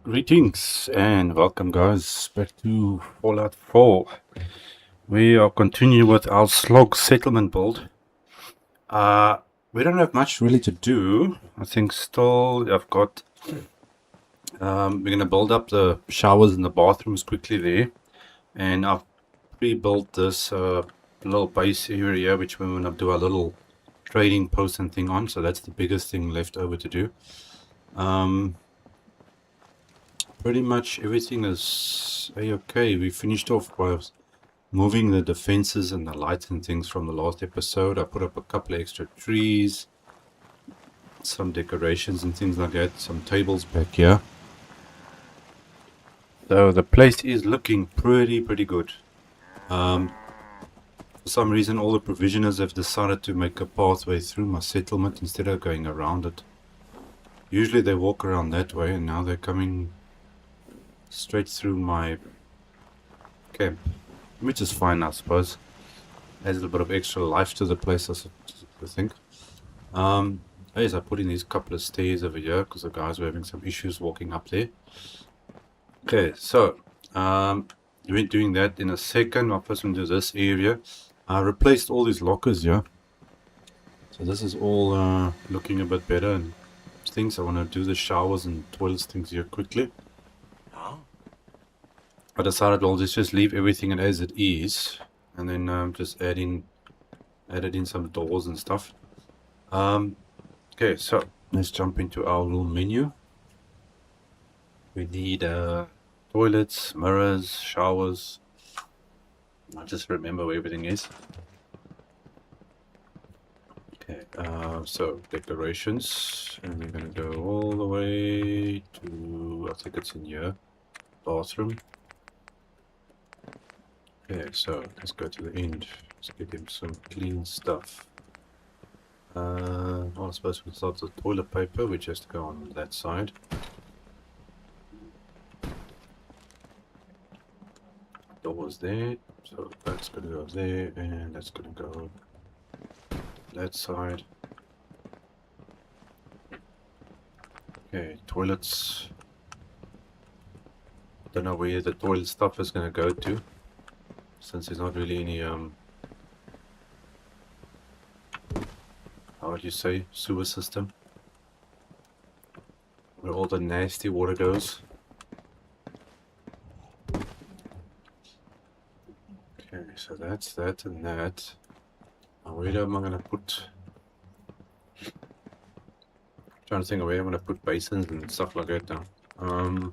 Greetings and welcome guys back to Fallout 4. We are continuing with our Slog settlement build. We don't have much really to do. I think still I've got we're gonna build up the showers and the bathrooms quickly there. And I've pre-built this little base area which we're gonna do a little trading post and thing on, so that's the biggest thing left over to do. Pretty much everything is okay. We finished off by moving the defenses and the lights and things from the last episode. I put up a couple of extra trees, some decorations and things like that, some tables back here. So the place is looking pretty good. For some reason all the provisioners have decided to make a pathway through my settlement instead of going around it. Usually they walk around that way, and now they're coming straight through my camp, which is fine, I suppose. Adds a little bit of extra life to the place, I think. As I put in these couple of stairs over here because the guys were having some issues walking up there. Okay, so we're doing that in a second. I'll first do this area. I replaced all these lockers here, so this is all looking a bit better and things. I want to do the showers and toilets things here quickly. I decided I'll just leave everything as it is, and then just added in some doors and stuff. Okay, so let's jump into our little menu. We need toilets, mirrors, showers. I'll just remember where everything is. Okay, so decorations, and we're gonna go all the way to, I think it's in here, bathroom. Okay, so let's go to the end. Let's get him some clean stuff. I suppose we'll start with toilet paper, which has to go on that side. Doors there, so that's gonna go there, and that's gonna go that side. Okay, toilets. Don't know where the toilet stuff is gonna go to, since there's not really any how would you say, sewer system where all the nasty water goes. Okay, so that's that and that. Now where am I gonna put, trying to think of where I'm gonna put basins and stuff like that now. I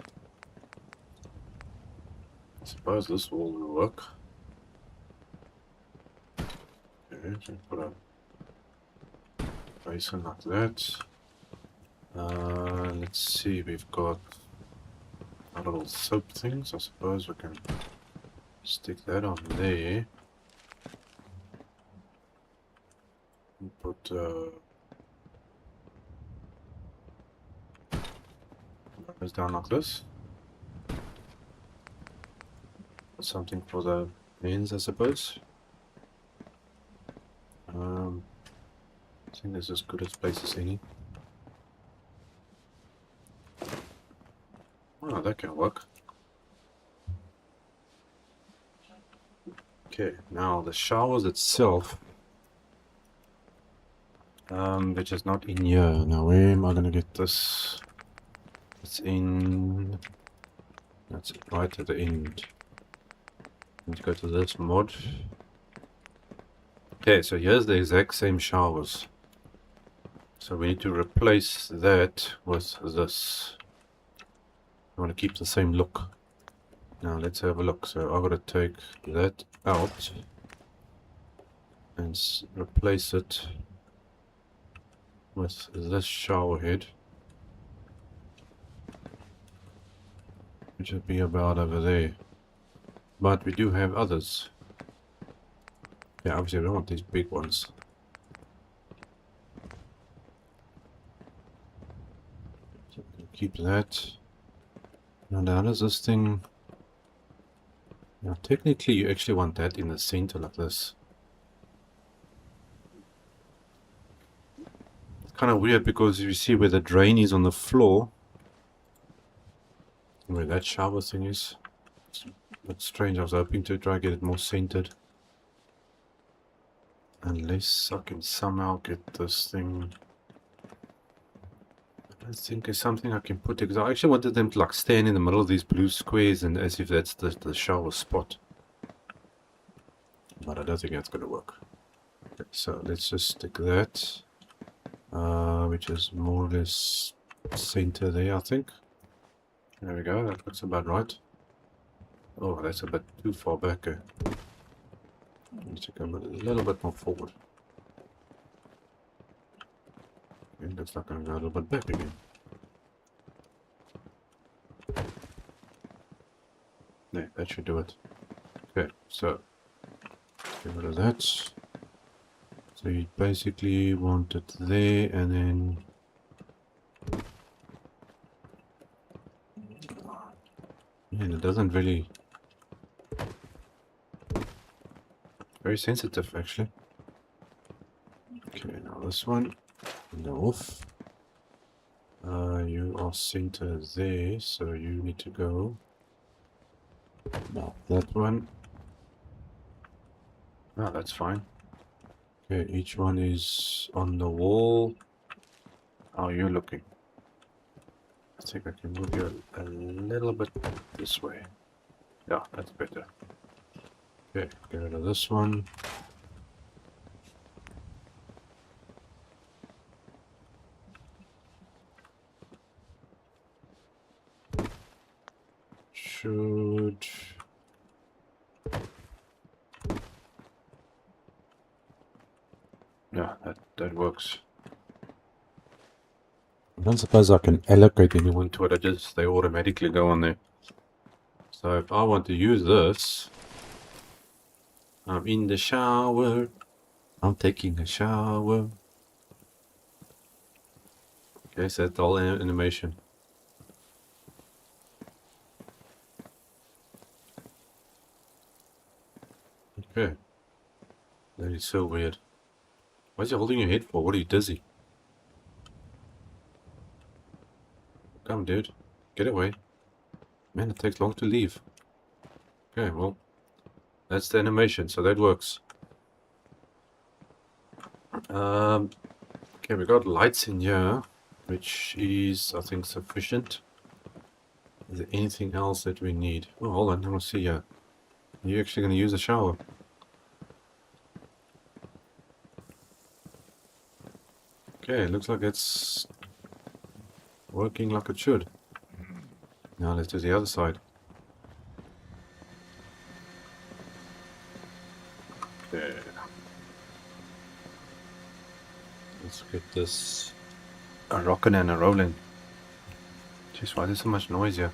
suppose this will work. Okay, so put a basin like that. Let's see, we've got our little soap things. I suppose we can stick that on there. And put goes down like this. Something for the ends, I suppose. I think this is as good a place as any. Oh, that can work. Okay, now the showers itself, which is not in here. Now where am I gonna get this? It's in, that's right at the end. Let's go to this mod. Okay, so here's the exact same showers. So we need to replace that with this. I want to keep the same look. Now let's have a look. So I've got to take that out and replace it with this shower head, which would be about over there. But we do have others. Yeah, obviously I don't want these big ones. So keep that. Now how does this thing... Now technically you actually want that in the center like this. It's kind of weird because you see where the drain is on the floor. Where that shower thing is. It's a bit strange. I was hoping to try to get it more centered. Unless I can somehow get this thing. I think there's something I can put it, because I actually wanted them to like stand in the middle of these blue squares and as if that's the shower spot. But I don't think that's gonna work. Okay, so let's just stick that. Which is more or less center there, I think. There we go, that looks about right. Oh, that's a bit too far back. Need to come a little bit more forward. It looks like I'm going a little bit back again. There, that should do it. Okay, so get rid of that. So you basically want it there, and then man, it doesn't really. Very sensitive, actually. Okay, now this one. No off. You are center there, so you need to go. Now that one. Ah, that's fine. Okay, each one is on the wall. How are you looking? I think I can move you a little bit this way. Yeah, that's better. Okay, get rid of this one. Should... Yeah, that works. I don't suppose I can allocate anyone to it, they automatically go on there. So if I want to use this, I'm in the shower, I'm taking a shower. Okay, so that's all animation. Okay. That is so weird. Why is he holding your head for? What are you, dizzy? Come, dude. Get away. Man, it takes long to leave. Okay, well, that's the animation, so that works. Okay, we got lights in here, which is, I think, sufficient. Is there anything else that we need? Oh, hold on, I want to see here. Are you actually going to use a shower? Okay, looks like it's working like it should. Now let's do the other side. Okay. Let's get this a rocking and a rolling. Jeez, why is there so much noise here?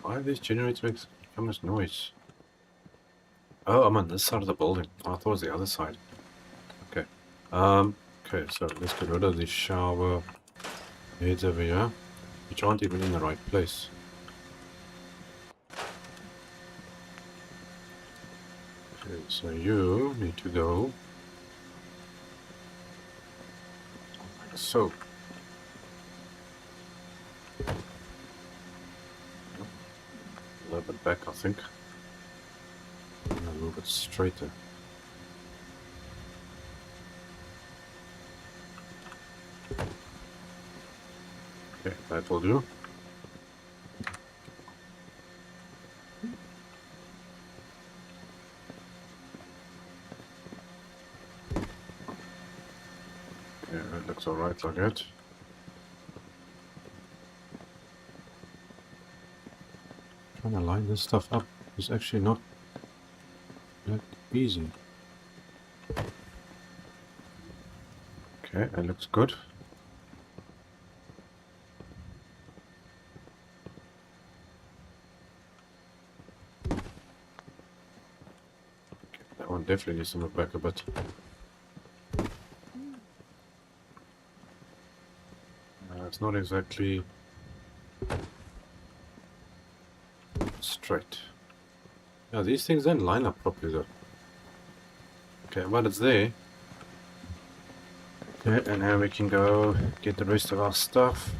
Why do these generators make so much noise? Oh, I'm on this side of the building. Oh, I thought it was the other side. Okay. Okay, so let's get rid of the shower heads over here, which aren't even in the right place. Okay, so you need to go like so. A little bit back, I think. And a little bit straighter. Okay, that will do. Yeah, that looks alright like that. Trying to line this stuff up is actually not that easy. Okay, that looks good. That one definitely needs to move back a bit. It's not exactly straight. Yeah, these things don't line up properly though. Okay, but it's there. Okay, and now we can go get the rest of our stuff.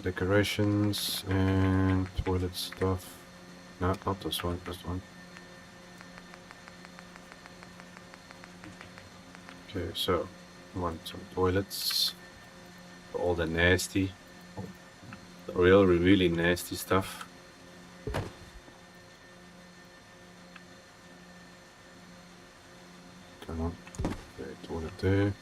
Decorations and toilet stuff. No, not this one, this one. Okay, so we want some toilets for all the nasty, the really nasty stuff. Come on. Okay, toilet there.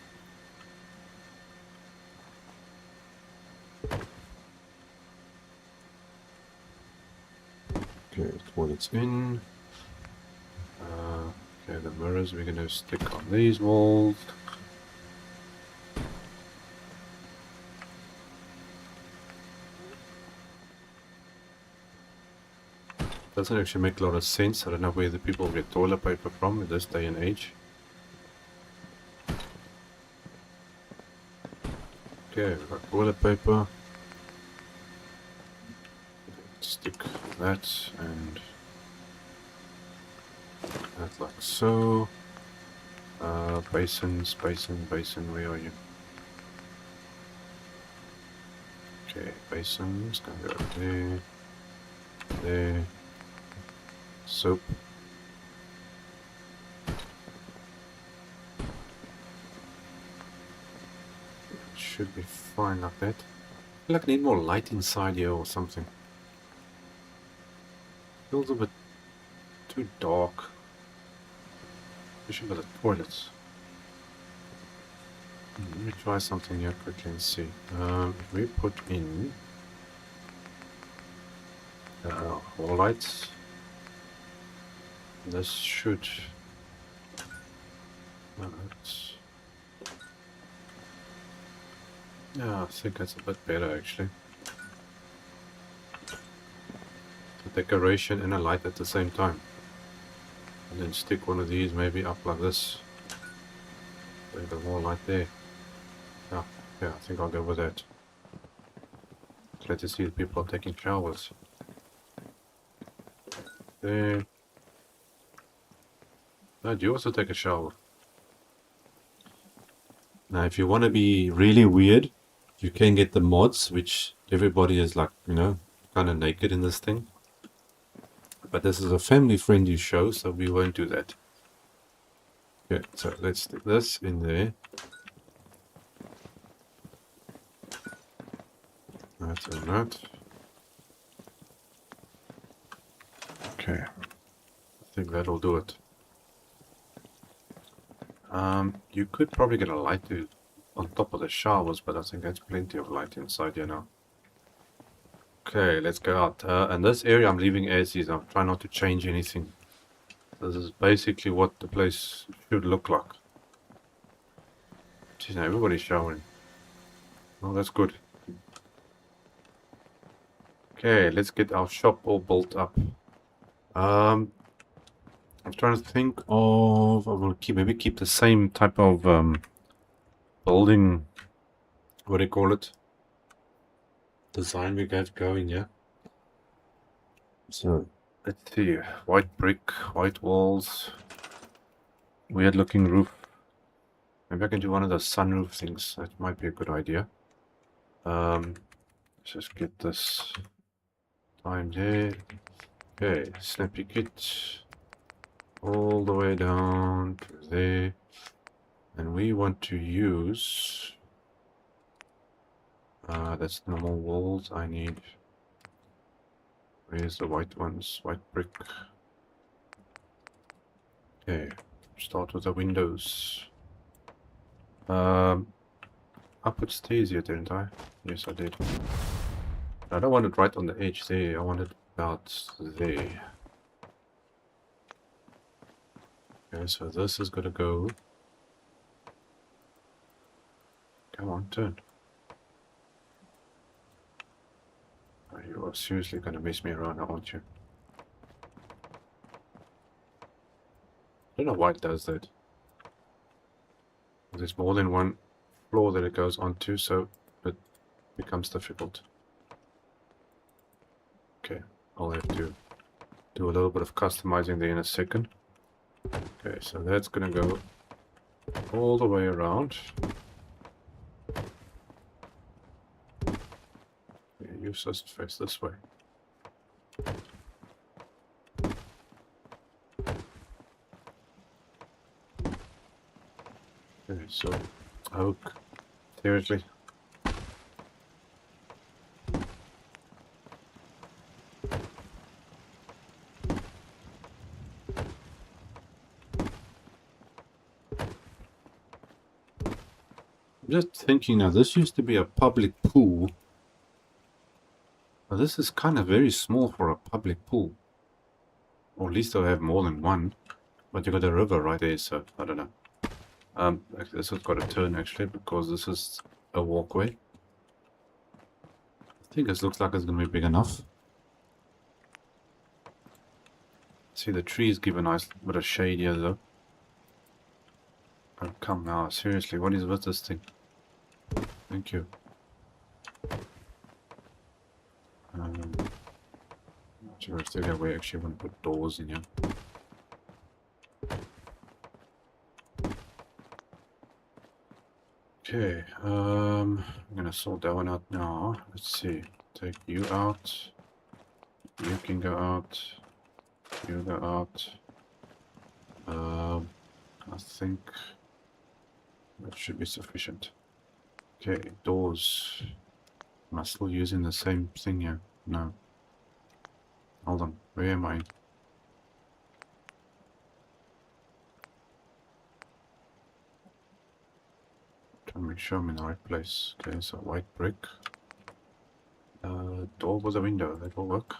Okay, toilets in. Okay, the mirrors we're gonna stick on these walls. Doesn't actually make a lot of sense. I don't know where the people get toilet paper from in this day and age. Okay, we've got toilet paper. Stick that and that like so. Basin, where are you? Okay, basins, gonna go there, there. Soap. Should be fine like that. I feel like I need more light inside here or something. Feels a bit too dark. Especially for the toilets. Let me try something here quickly and see. If we put in wall lights, this should. Yeah, I think that's a bit better actually. The decoration and a light at the same time. And then stick one of these maybe up like this. There's a more light there. Yeah, I think I'll go with that. Glad to see the people are taking showers. There. Oh, do you also take a shower? Now, if you want to be really weird, you can get the mods, which everybody is like, you know, kind of naked in this thing. But this is a family-friendly show, so we won't do that. Okay, so let's stick this in there. That's or not. Okay, I think that'll do it. You could probably get a light on top of the showers, but I think that's plenty of light inside here now. Okay, let's go out. And this area I'm leaving as is. I'm trying not to change anything. This is basically what the place should look like. Jeez, now everybody's showering. Oh, that's good. Okay, let's get our shop all built up. I'm trying to think of. I will maybe keep the same type of building. What do you call it? Design we got going, yeah. So let's see. White brick, white walls, weird looking roof. Maybe I can do one of those sunroof things. That might be a good idea. Let's just get this time there. Okay, snappy kit all the way down to there. And we want to use that's normal walls. I need, where's the white ones? White brick. Okay, start with the windows. I put stairs here, didn't I? Yes, I did. I don't want it right on the edge there. I want it about there. Okay, so this is gonna go. Come on, turn. Oh, you are seriously gonna mess me around, aren't you? I don't know why it does that. There's more than one floor that it goes onto, so it becomes difficult. Okay, I'll have to do a little bit of customizing there in a second. Okay, so that's gonna go all the way around. you're supposed to face this way. Okay, so oak. Seriously. I'm just thinking now, this used to be a public pool. But this is kind of very small for a public pool. Or at least they'll have more than one. But you got a river right there, so I don't know. Actually, this has got a turn actually, because this is a walkway. I think this looks like it's going to be big enough. See, the trees give a nice bit of shade here though. Oh, come now, seriously, what is with this thing? Thank you. Not sure if there's a way I actually want to put doors in here. Okay, I'm gonna sort that one out now. Let's see. Take you out. You can go out. You go out. I think that should be sufficient. Okay, doors. Am I still using the same thing here? No. Hold on, where am I? Trying to make sure I'm in the right place. Okay, so white brick. Door with a window, that will work.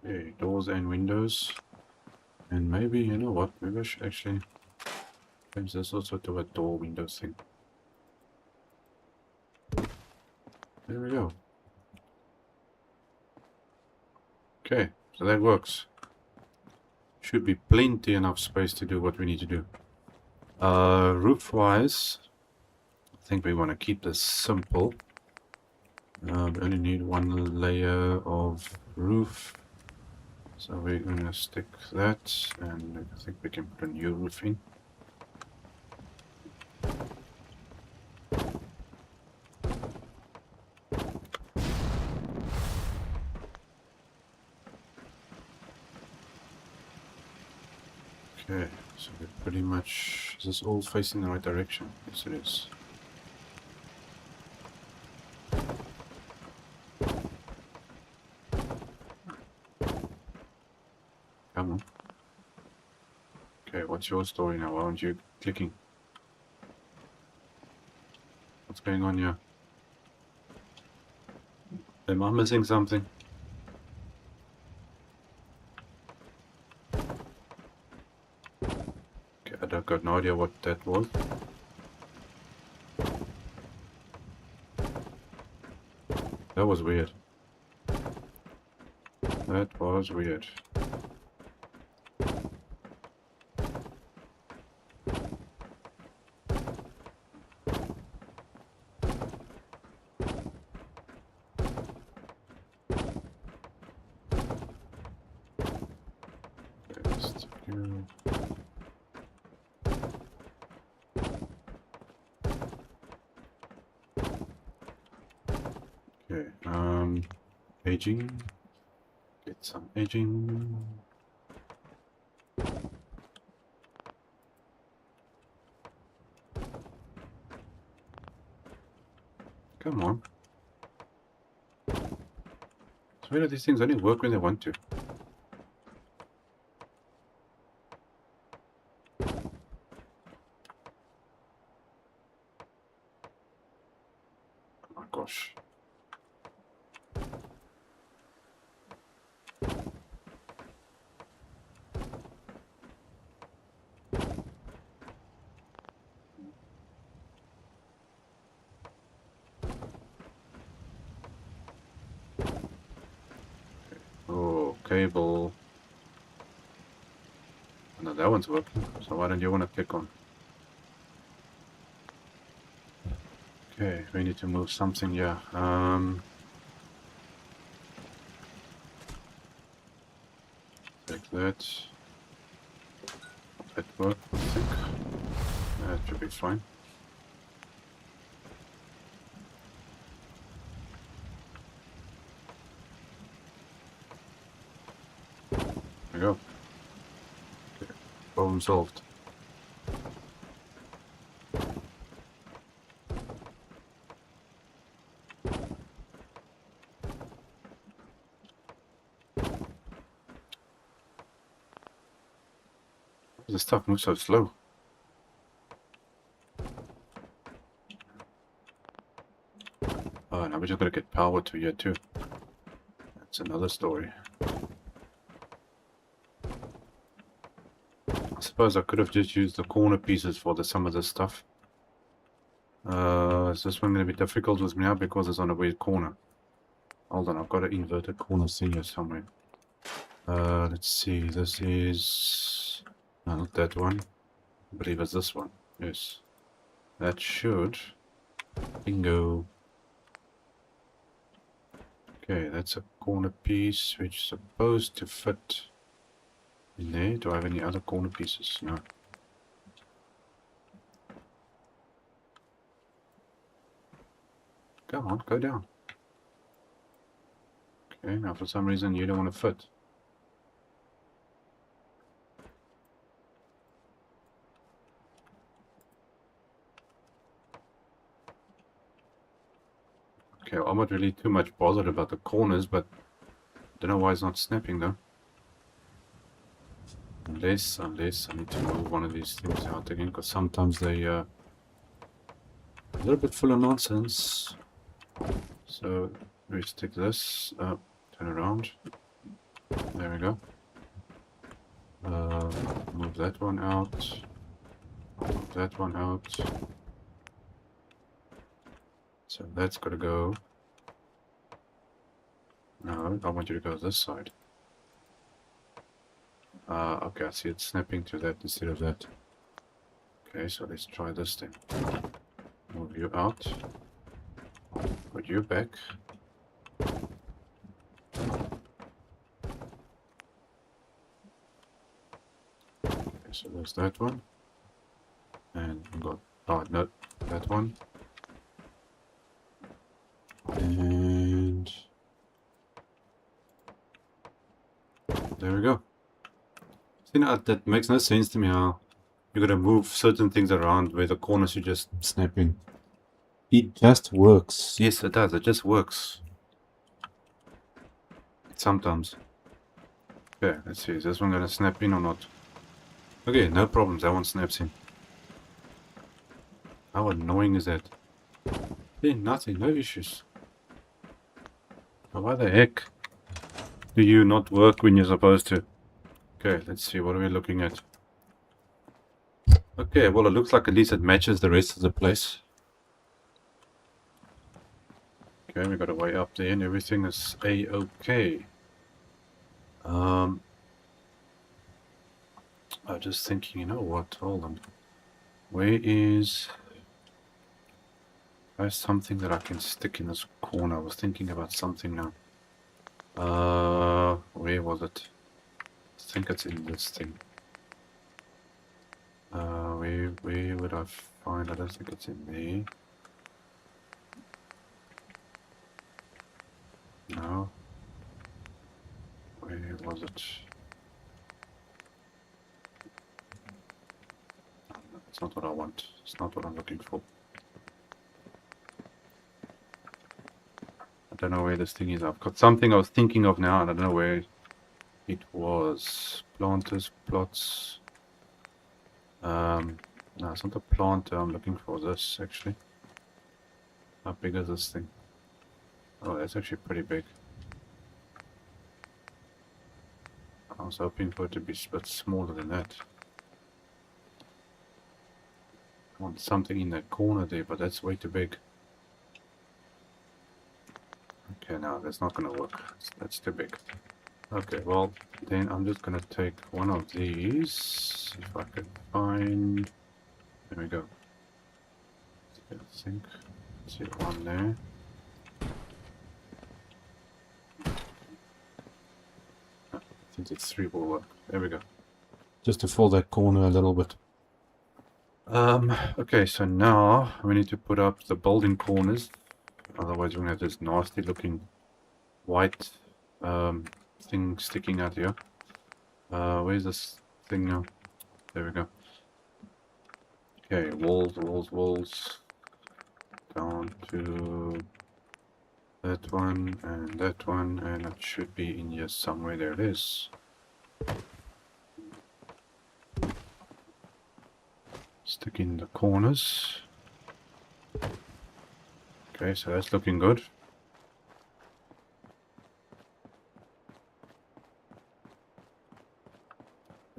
Okay, doors and windows. And maybe, you know what, maybe I should actually change this also to a door window thing. There we go. Okay, so that works. Should be plenty enough space to do what we need to do. Roof-wise, I think we want to keep this simple. We only need one layer of roof. So we're going to stick that, and I think we can put a new roof in. Okay, so we're pretty much... Is this all facing the right direction? Yes, it is. Come on. Okay, what's your story now? Why aren't you clicking? What's going on here? Am I missing something? Okay, I've got no idea what that was. That was weird. That was weird. Okay, aging. Get some aging. Come on. So why do these things only work when they want to? Oh my gosh. Oh, cable. No, that one's working. So why don't you want to click on? Okay, we need to move something here. Like that. work, I think. That should be fine. There we go. Okay. Problem solved. The stuff moves so slow. Oh, now we just gotta get power to here too. That's another story. I suppose I could have just used the corner pieces for some of this stuff. Is this one going to be difficult with me now because it's on a weird corner? Hold on, I've got an inverted corner thing here somewhere. Let's see, this is... No, not that one. I believe it's this one. Yes. That should... Bingo. Okay, that's a corner piece which is supposed to fit in there. Do I have any other corner pieces? No. Come on, go down. Okay, now for some reason you don't want to fit. Okay, well, I'm not really too much bothered about the corners, but I don't know why it's not snapping though. Unless I need to move one of these things out again, because sometimes they a little bit full of nonsense. So we stick this up, turn around. There we go. Move that one out. Move that one out. So that's got to go. No, I want you to go this side. Okay, I see it snapping to that instead of that. Okay, so let's try this thing. Move you out. Put you back. Okay, so there's that one. And we got, oh no, that one. And there we go. See, now that makes no sense to me how you're gonna move certain things around where the corners you just snap in. It just works. Yes, it does. It just works. Sometimes. Okay, let's see. Is this one gonna snap in or not? Okay, no problems. That one snaps in. How annoying is that? Yeah, nothing. No issues. Why the heck do you not work when you're supposed to? Okay, let's see. What are we looking at? Okay, well, it looks like at least it matches the rest of the place. Okay, we got a way up there and everything is a-okay. I'm just thinking, you know what? Hold on. Where is... There's something that I can stick in this corner. I was thinking about something now. Where was it? I think it's in this thing. Where would I find? I don't think it's in there. No. Where was it? No, it's not what I want. It's not what I'm looking for. I don't know where this thing is. I've got something I was thinking of now and I don't know where it was. Planters, plots. No, it's not a planter. I'm looking for this actually. How big is this thing? Oh, that's actually pretty big. I was hoping for it to be a bit smaller than that. I want something in that corner there, but that's way too big. Okay, no, that's not going to work. That's too big. Okay, well, then I'm just going to take one of these. If I can find... There we go. I think. Let's see, one there. I think it's 3 will work. There we go. just to fill that corner a little bit. Okay, so now we need to put up the building corners. Otherwise, we're going to have this nasty looking white thing sticking out here. Where's this thing now? There we go. Okay, walls, walls, walls. Down to that one, and it should be in here somewhere. There it is. Stick in the corners. Okay, so that's looking good.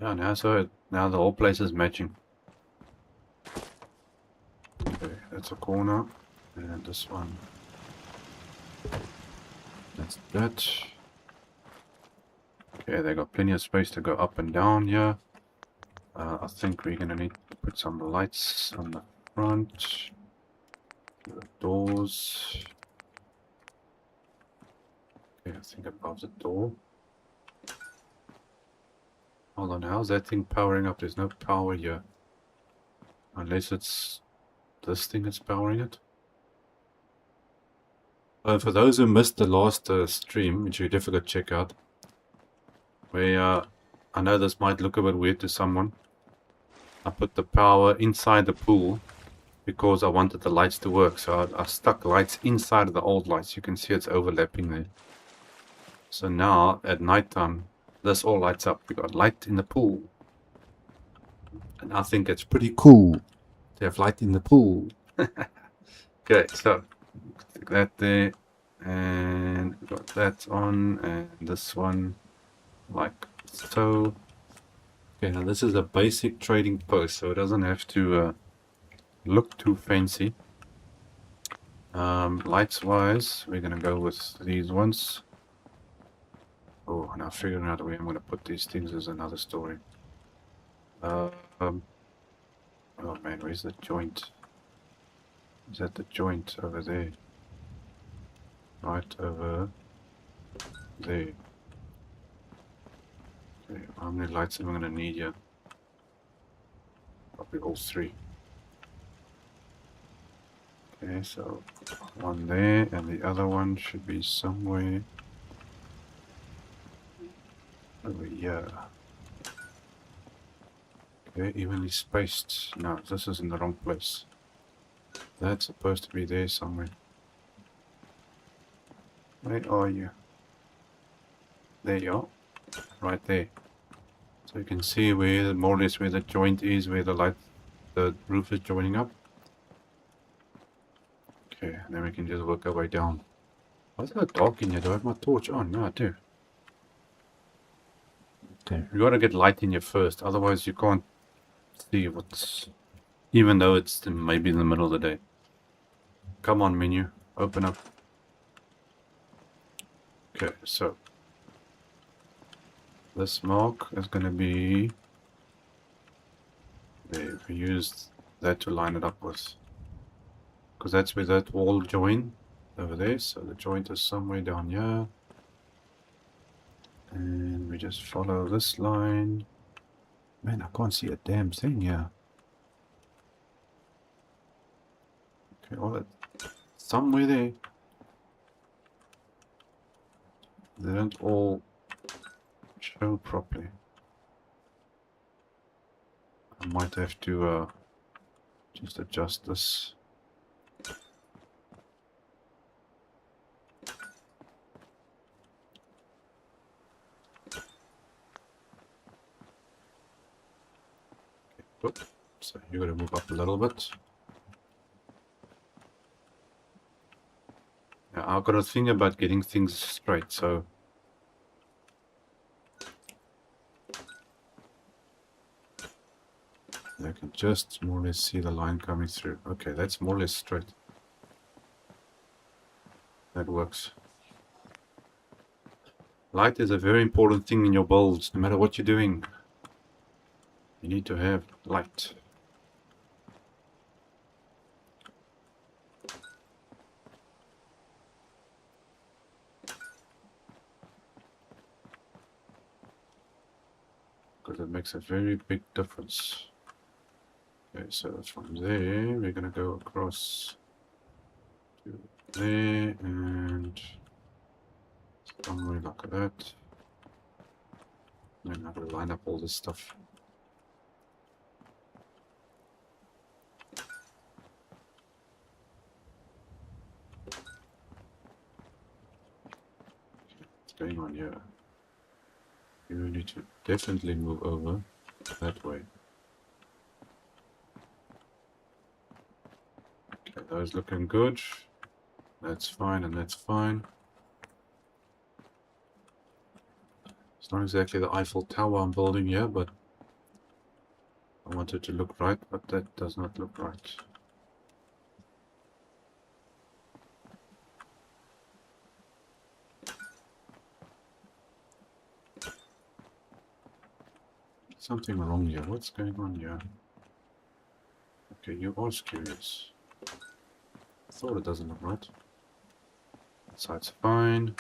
Yeah, now the whole place is matching. Okay, that's a corner, and this one. That's that. Okay, they got plenty of space to go up and down here. I think we're gonna need to put some lights on the front. The doors. Okay, I think above the door. Hold on, how's that thing powering up? There's no power here. Unless it's this thing that's powering it. For those who missed the last stream, which you definitely check out, where I know this might look a bit weird to someone. I put the power inside the pool because I wanted the lights to work. So I stuck lights inside of the old lights. You can see it's overlapping there. So now at night time, this all lights up. We got light in the pool. And I think it's pretty cool to have light in the pool. Okay, so stick that there. And we got that on. And this one like so. Okay, now this is a basic trading post, so it doesn't have to look too fancy. Lights wise, we're gonna go with these ones. Oh, now figuring out where I'm gonna put these things is another story. Oh man, where's the joint? Is that the joint over there? Right over there. Okay, how many lights am I gonna need here? Probably all three. Okay, so one there, and the other one should be somewhere over here. Okay, evenly spaced. No, this is in the wrong place. That's supposed to be there somewhere. Where are you? There you are. Right there. So you can see where more or less where the joint is, where the roof is joining up. Okay, then we can just work our way down. Why is it dark in here? Do I have my torch on? No, I do. Okay, you gotta get light in here first, otherwise you can't see what's... Even though it's maybe in the middle of the day. Come on, menu. Open up. Okay, so this mark is gonna be there. We used that to line it up with. Because that's where that wall join over there. So the joint is somewhere down here. And we just follow this line. Man, I can't see a damn thing here. Okay, all that somewhere there. They don't all show properly. I might have to just adjust this. Okay, so you gotta move up a little bit. Yeah, I've got a thing about getting things straight, so I can just more or less see the line coming through. Okay, that's more or less straight. That works. Light is a very important thing in your builds, no matter what you're doing. You need to have light. Because it makes makes a very big difference. Okay, so from there we're gonna go across to there and somewhere like that. And I'm gonna line up all this stuff. What's going on here? You need to definitely move over that way. Okay, those looking good. That's fine and that's fine. It's not exactly the Eiffel Tower I'm building here, but I want it to look right, but that does not look right. Something wrong here. What's going on here? Okay, you are curious. I thought it doesn't look right. That side's fine.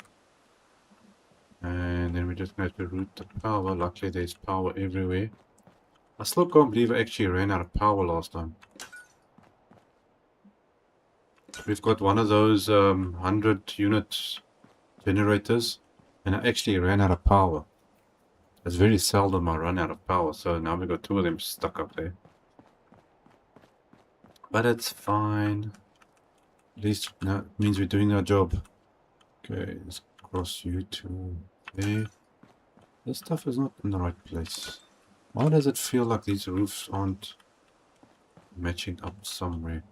And then we just have to route the power. Luckily there's power everywhere. I still can't believe I actually ran out of power last time. We've got one of those 100 unit generators, and I actually ran out of power. It's very seldom I run out of power, so now we've got two of them stuck up there. But it's fine. At least no, it means we're doing our job. Okay, let's cross you to there. This stuff is not in the right place. Why does it feel like these roofs aren't matching up somewhere?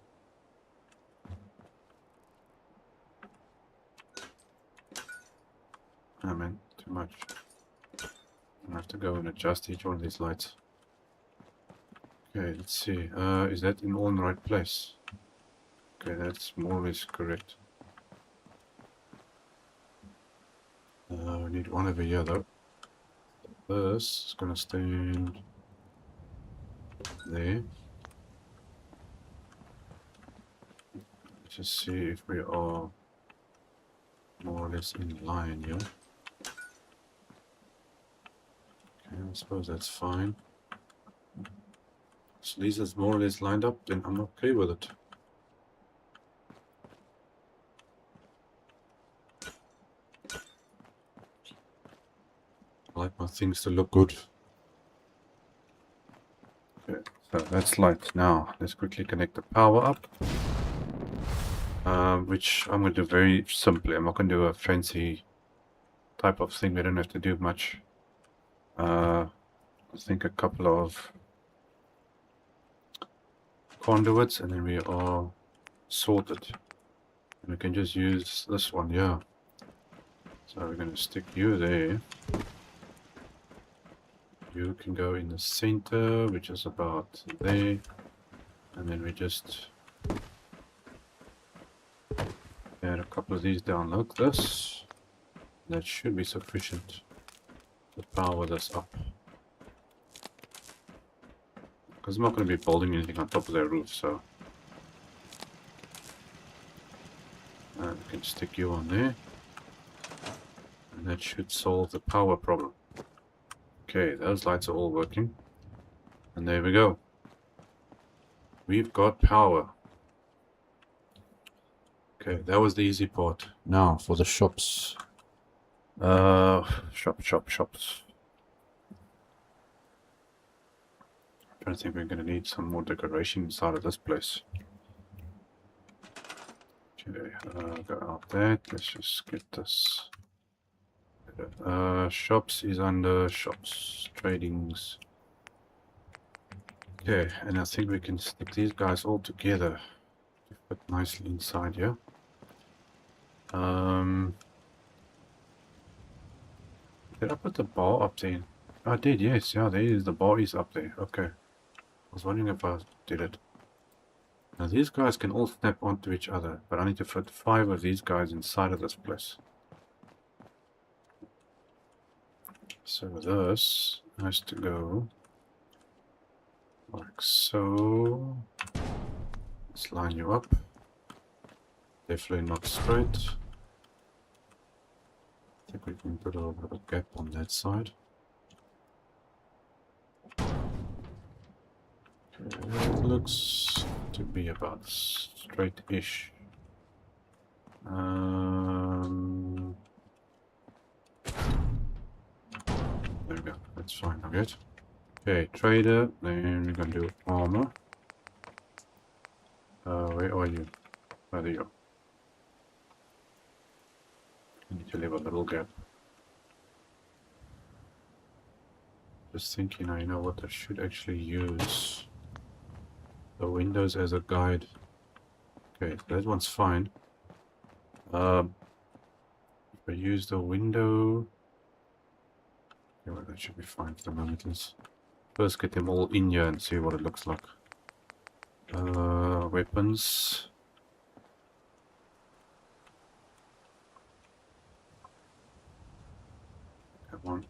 Oh man, too much. I have to go and adjust each one of these lights. Okay, let's see. Is that all in the right place? Okay, that's more or less correct. We need one over here though. This is gonna stand there. Let's just see if we are more or less in line here. Okay, I suppose that's fine. So these are more or less lined up, then I'm okay with it. I like my things to look good. Okay, so that's light. Now let's quickly connect the power up. Which I'm going to do very simply. I'm not going to do a fancy type of thing. We don't have to do much. I think a couple of conduits and then we are sorted. And we can just use this one here. So we're going to stick you there. You can go in the center, which is about there. And then we just add a couple of these down like this. That should be sufficient to power this up. Because I'm not going to be building anything on top of their roof, so we can stick you on there. And that should solve the power problem. Okay, those lights are all working. And there we go. We've got power. Okay, that was the easy part. Now for the shops. Shops. I don't think we're going to need some more decoration inside of this place. Okay, go out that. Let's just get this. Shops is under shops, tradings. Okay, and I think we can stick these guys all together to fit nicely inside here. Did I put the bar up there? I did, yes. Yeah, there is. The bar is up there. Okay. I was wondering if I did it. Now these guys can all snap onto each other, but I need to fit 5 of these guys inside of this place. So this has to go like so. Let's line you up. Definitely not straight. I think we can put a little bit of a gap on that side. It looks to be about straight-ish. There we go. That's fine. I get. Okay, trader. Then we're gonna do armor. Where are you? Oh, there you go. I need to leave a little gap. Just thinking, I know what I should actually use. The windows as a guide. Okay, that one's fine. If I use the window... Okay, well, that should be fine for the moment. Let's first get them all in here and see what it looks like. Weapons. Come on.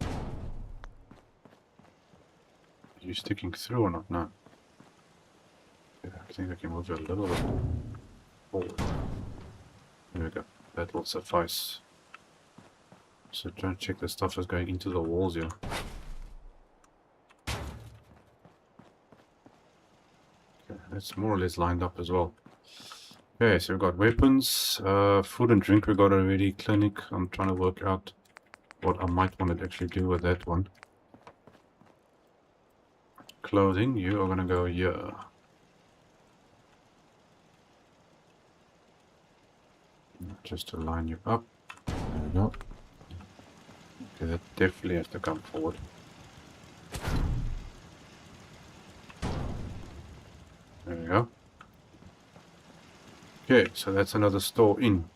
Are you sticking through or not? No. Okay, I think I can move you a little bit forward. There we go. That will suffice. So try and check the stuff is going into the walls here. Okay, that's more or less lined up as well. Okay, so we've got weapons, food and drink we got already, clinic. I'm trying to work out what I might want to actually do with that one. Clothing, you are going to go here. Just to line you up. There we go. Okay, that definitely has to come forward. There we go. Okay, so that's another store in.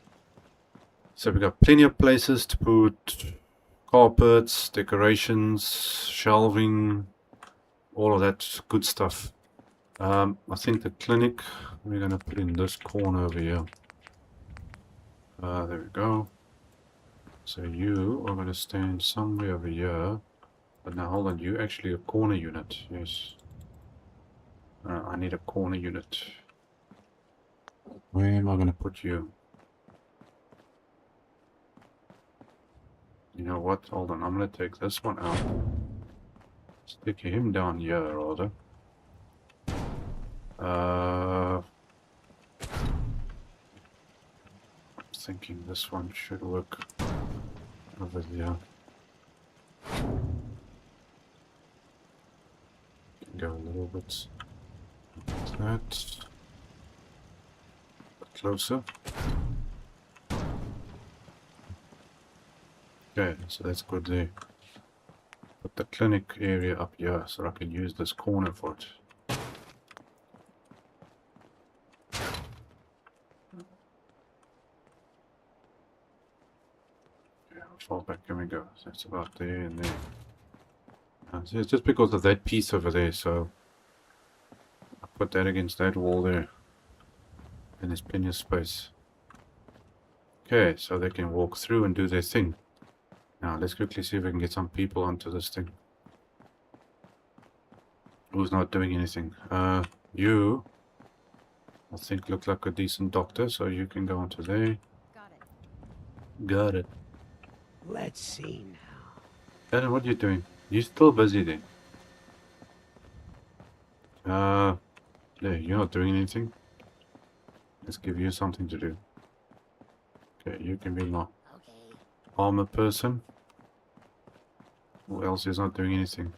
So we've got plenty of places to put carpets, decorations, shelving, all of that good stuff. I think the clinic we're going to put in this corner over here. There we go. So you are going to stand somewhere over here. But now hold on, you actually a corner unit. Yes. I need a corner unit. Where am I going to put you? You know what? Hold on. I'm going to take this one out. Stick him down here, rather. I'm thinking this one should work over there. Go a little bit like that. Closer. Okay, so that's good there. Put the clinic area up here so I can use this corner for it. Okay, how far back can we go? So it's about there and there. So it's just because of that piece over there, so I put that against that wall there. And there's plenty of space. Okay, so they can walk through and do their thing. Now, let's quickly see if we can get some people onto this thing. Who's not doing anything? You, I think, look like a decent doctor, so you can go onto there. Got it. Got it. Let's see now. Adam, what are you doing? You're still busy then. There, you're not doing anything. Let's give you something to do. Okay, you can be my armor person. Who else is not doing anything?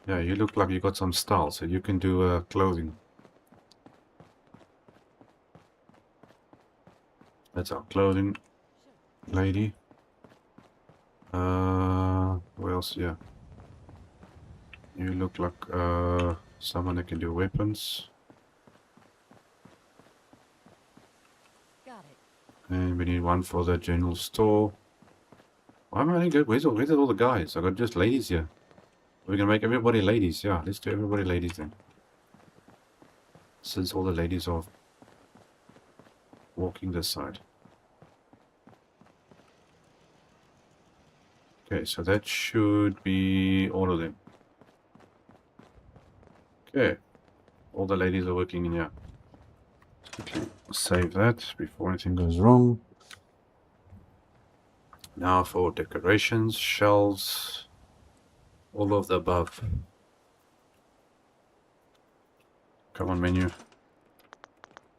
Yeah, you look like you got some style, so you can do clothing. That's our clothing lady. Who else? Yeah. You look like someone that can do weapons. Got it. And we need one for the general store. Why am I only good? Where's all the guys? I got just ladies here. We're gonna make everybody ladies. Yeah, let's do everybody ladies then. Since all the ladies are walking this side. Okay, so that should be all of them. Okay, all the ladies are working in here. Quickly save that before anything goes wrong. Now for decorations, shelves, all of the above. Come on, menu.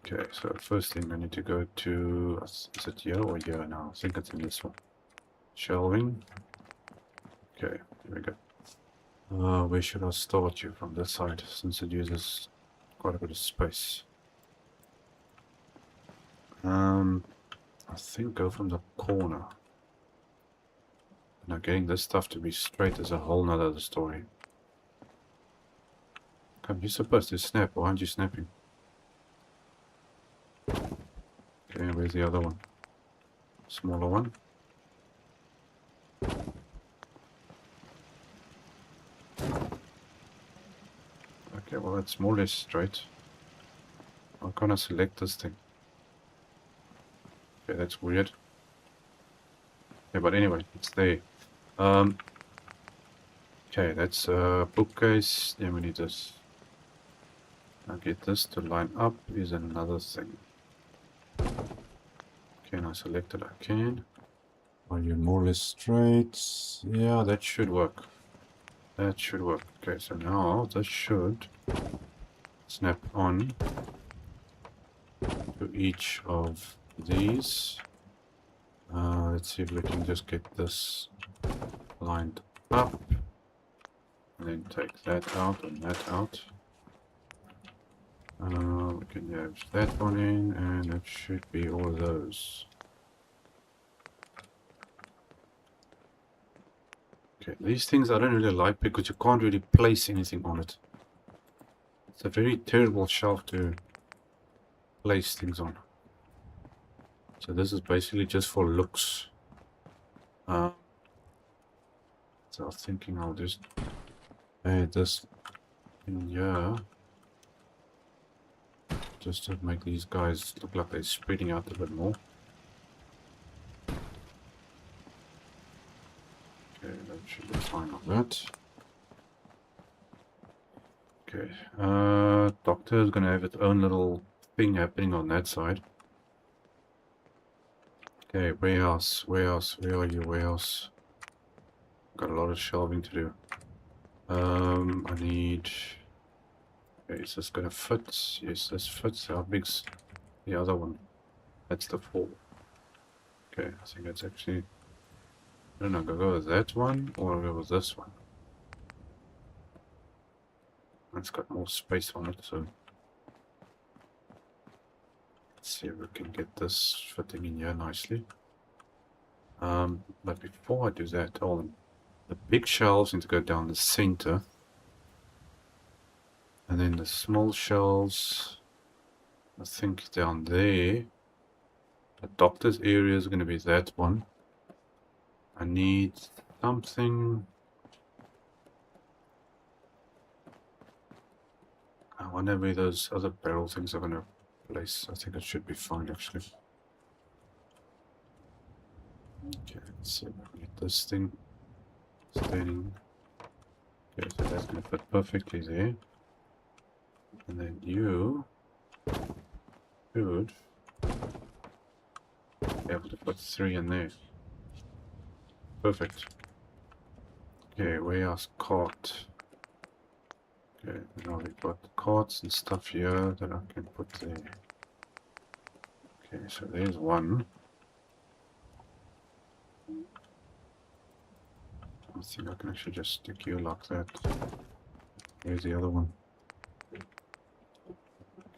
Okay, so first thing I need to go to, is it here or here now? I think it's in this one. Shelving. Okay, here we go. Where should I start you from this side, since it uses quite a bit of space? I think go from the corner. Now getting this stuff to be straight is a whole nother story. Come, you're supposed to snap, why aren't you snapping? Okay, where's the other one? Smaller one. Okay, well that's more or less straight. Why can't I select this thing? Okay, that's weird. Yeah, but anyway, it's there. Okay, that's a bookcase. Then we need this. Now get this to line up is another thing. Can I select it? I can. Are you more or less straight? Yeah, that should work. That should work. Okay, so now this should snap on to each of these. Let's see if we can just get this lined up. And then take that out and that out. We can have that one in, and it should be all of those. Okay, these things I don't really like because you can't really place anything on it. It's a very terrible shelf to place things on. So this is basically just for looks. So I was thinking I'll just add this in here. Just to make these guys look like they're spreading out a bit more. Okay, that should be fine like that. Okay, Doctor is going to have its own little thing happening on that side. Okay, warehouse, warehouse, where are you, warehouse? Got a lot of shelving to do. I need... Okay, is this going to fit? Yes, this fits. How big's the other one? That's the 4. Okay, I think that's actually... I don't know, go with that one or go with this one. It's got more space on it, so... Let's see if we can get this fitting in here nicely. But before I do that, the big shelves need to go down the center. And then the small shelves, I think down there. The doctor's area is going to be that one. I need something. I wonder where those other barrel things are going to place. I think it should be fine actually. Okay, let's see if I can get this thing standing. Okay, so that's going to fit perfectly there. And then you should be able to put 3 in there. Perfect. Okay, warehouse cart. Okay, now we've got carts and stuff here that I can put there. Okay, so there's one. I think I can actually just stick you like that. Where's the other one?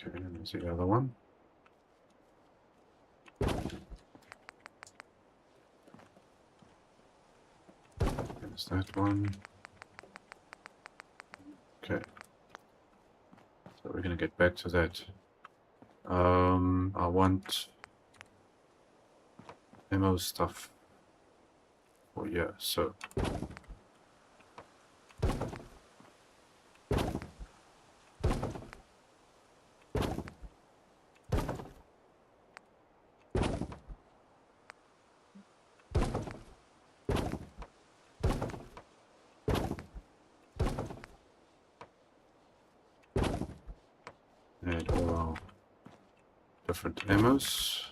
Okay, and there's the other one. There's that one. Okay. So we're gonna get back to that. I want ammo stuff for here, so add all our different ammos.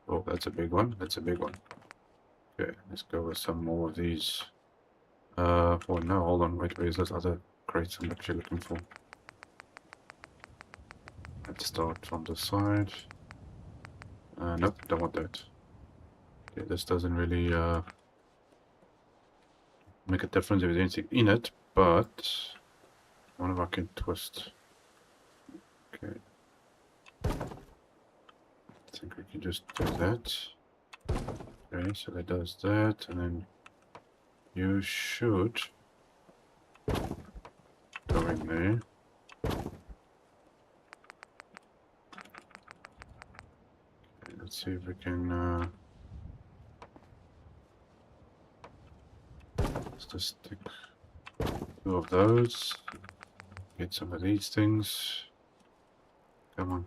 Oh, that's a big one. That's a big one. Okay, let's go with some more of these. Oh no, hold on, wait, where's this other crates I'm actually looking for. Let's start from the side. Nope, don't want that. Okay, this doesn't really make a difference if there's anything in it, but I wonder if I can twist. Okay. I think we can just do that. Okay, so that does that, and then you should go in there. Okay, let's see if we can let's just stick 2 of those. Get some of these things. Come on.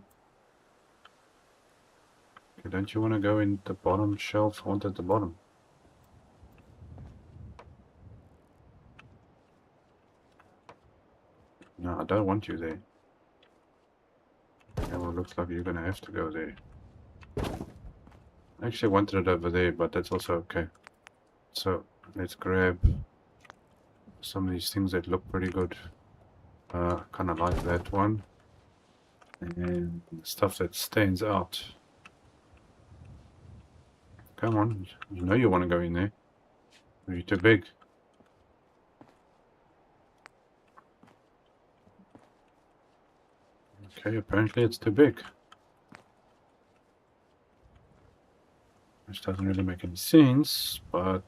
Okay, don't you want to go in the bottom shelf? I want at the bottom. No, I don't want you there. Okay, well, it looks like you're going to have to go there. I actually wanted it over there, but that's also okay. So, let's grab some of these things that look pretty good. Kind of like that one. And stuff that stands out. Come on, you know you want to go in there. Are you too big? Okay, apparently it's too big. Which doesn't really make any sense, but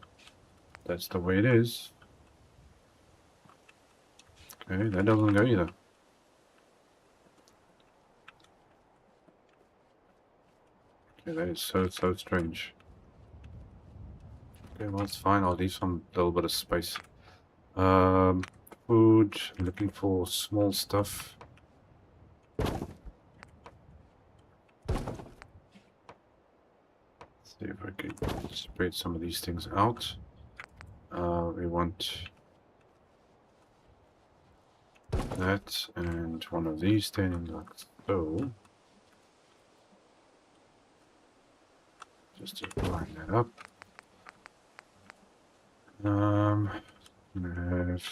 that's the way it is. Okay, that doesn't go either. Okay, that is so strange. Okay, well it's fine, I'll leave some little bit of space. Food, I'm looking for small stuff. See if I can spread some of these things out. We want that and one of these standing like so. Just to line that up. Have that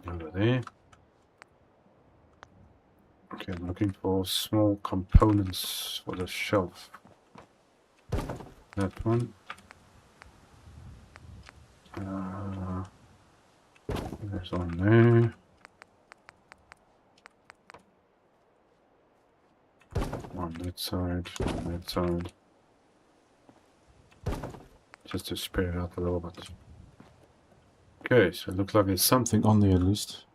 over there. Okay, I'm looking for small components for the shelf. That one. There's one there. On that side, on that side. Just to spread it out a little bit. Okay, so it looks like there's something on there at least.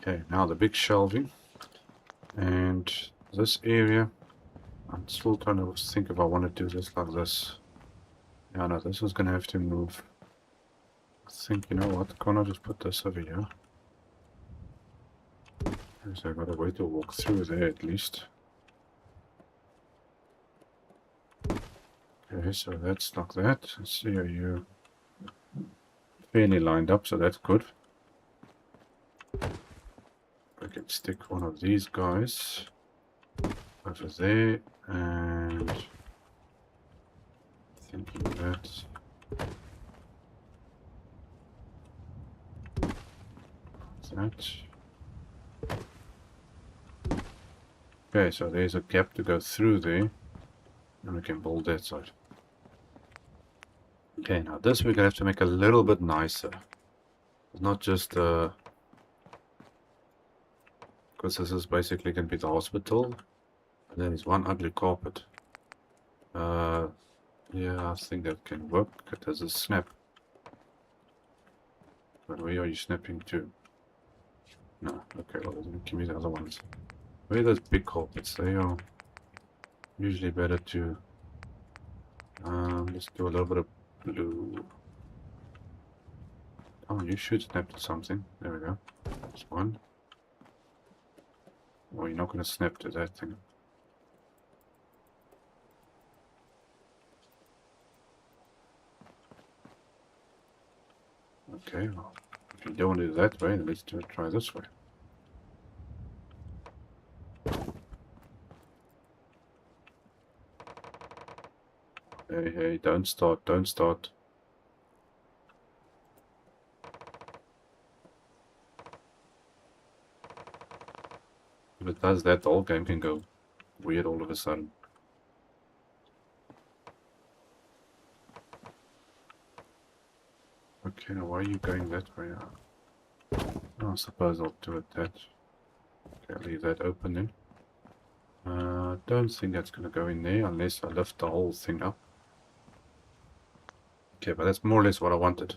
Okay, now the big shelving. And this area, I'm still trying to think if I want to do this like this. Yeah, no, this is going to have to move. I think, you know what, can't I just put this over here? So I've got a way to walk through there at least. Okay, so that's like that. Let's see, are you fairly lined up, so that's good. I can stick one of these guys over there, and thinking that okay, so there's a gap to go through there, and we can build that side. Okay, now this we're gonna have to make a little bit nicer. It's not just because this is basically gonna be the hospital, and then there's one ugly carpet. Yeah, I think that can work. It does a snap. But where are you snapping to? No, okay, well, give me the other ones. Where are those big carpets? They are usually better to let's do a little bit of blue. Oh, you should snap to something. There we go. There's one. Well, you're not going to snap to that thing. Okay, well, if you don't want to do it that way, then let's try this way. Hey, hey, don't start, don't start. If it does that, the whole game can go weird all of a sudden. Okay, now why are you going that way? Oh, I suppose I'll do it that. Okay, I'll leave that open then. Don't think that's gonna go in there unless I lift the whole thing up. Okay, but that's more or less what I wanted.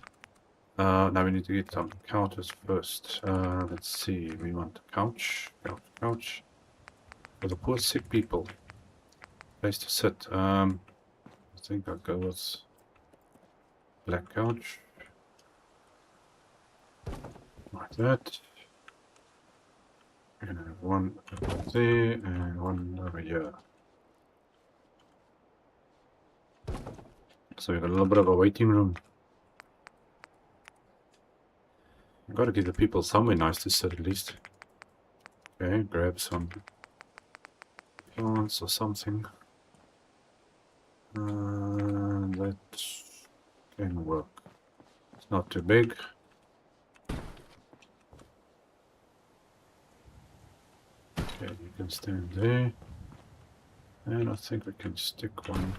Now we need to get some counters first. Let's see, we want a couch, couch. For the poor sick people. Place to sit. I think I'll go with black couch. Like that. And one over there and one over here. So we've got a little bit of a waiting room. I've got to give the people somewhere nice to sit at least. Okay, grab some plants or something. That can work. It's not too big. Okay, you can stand there. And I think we can stick one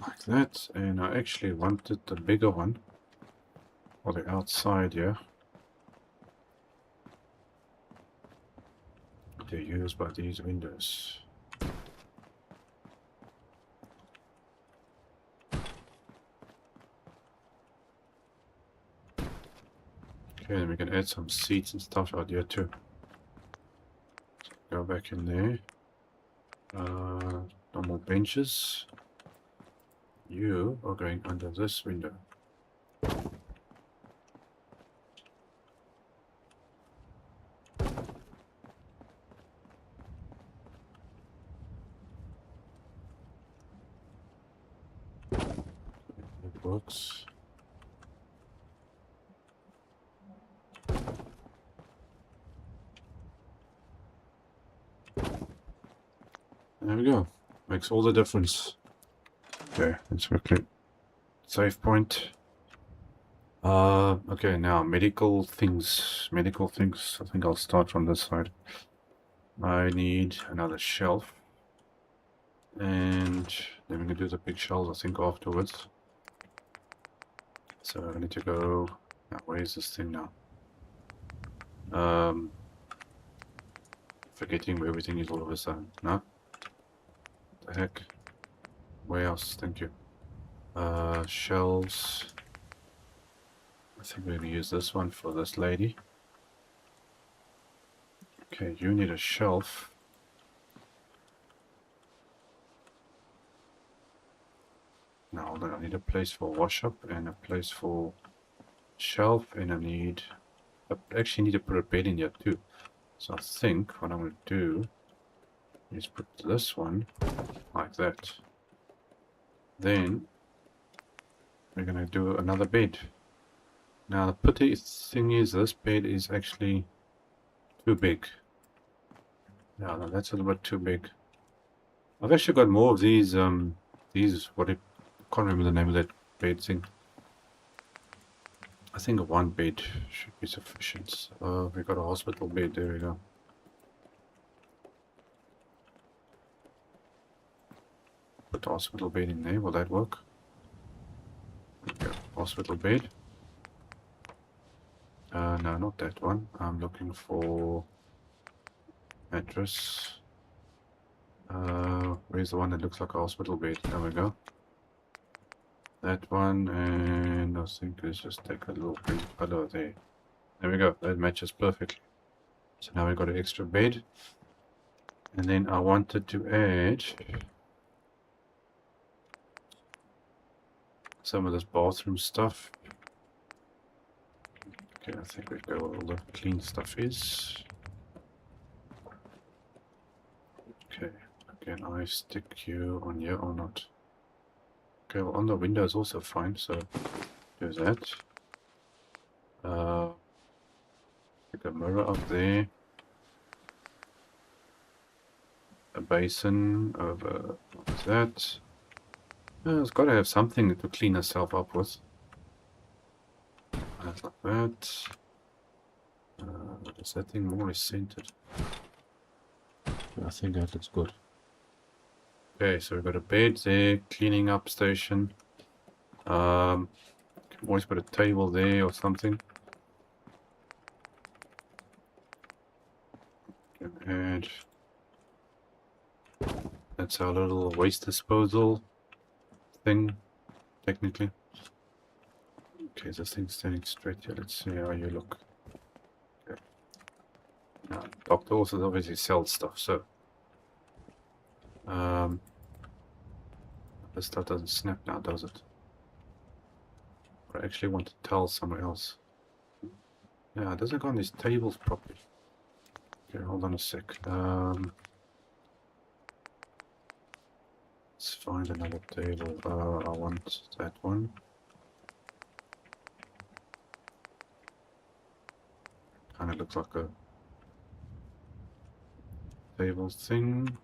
like that. And I actually wanted the bigger one for the outside here. They're used by these windows. Okay, then we can add some seats and stuff out here too. So go back in there. Normal benches. You are going under this window. It works. There we go. Makes all the difference. Okay, let's quickly save point. Okay, now medical things. Medical things. I think I'll start from this side. I need another shelf. And then we can do the big shelves, I think, afterwards. So I need to go. Now, where is this thing now? Forgetting where everything is all of a sudden. No? What the heck? Where else? Thank you. Shelves. I think we're gonna use this one for this lady. Okay, you need a shelf. Now I need a place for wash up and a place for shelf, and I actually need to put a bed in here too. So I think what I'm going to do is put this one like that. Then we're going to do another bed. Now the pity thing is this bed is actually too big. Yeah, no, that's a little bit too big. I've actually got more of these what I can't remember the name of that bed thing. I think one bed should be sufficient. We got a hospital bed, there we go. Put the hospital bed in there, will that work? Okay, hospital bed. No, not that one. I'm looking for mattress. Where's the one that looks like a hospital bed? There we go. That one, and I think let's just take a little green color there. There we go, that matches perfectly. So now we've got an extra bed. And then I wanted to add some of this bathroom stuff. Okay, I think we go where all the clean stuff is. Okay, can I stick you on here or not? Okay, well, on the window is also fine, so do that. Stick a mirror up there. A basin over that. It's got to have something to clean itself up with. Like that. Is that thing more centered? I think that looks good. Okay, so we've got a bed there, cleaning up station. Can always put a table there or something. And that's our little waste disposal thing, technically. Okay, this thing's standing straight here. Let's see how you look. Okay. Now, doctor also obviously sells stuff, so this stuff doesn't snap now, does it? I actually want to tell somewhere else. Yeah, it doesn't go on these tables properly. Okay, hold on a sec. Let's find another table. I want that one. Kind of looks like a table thing.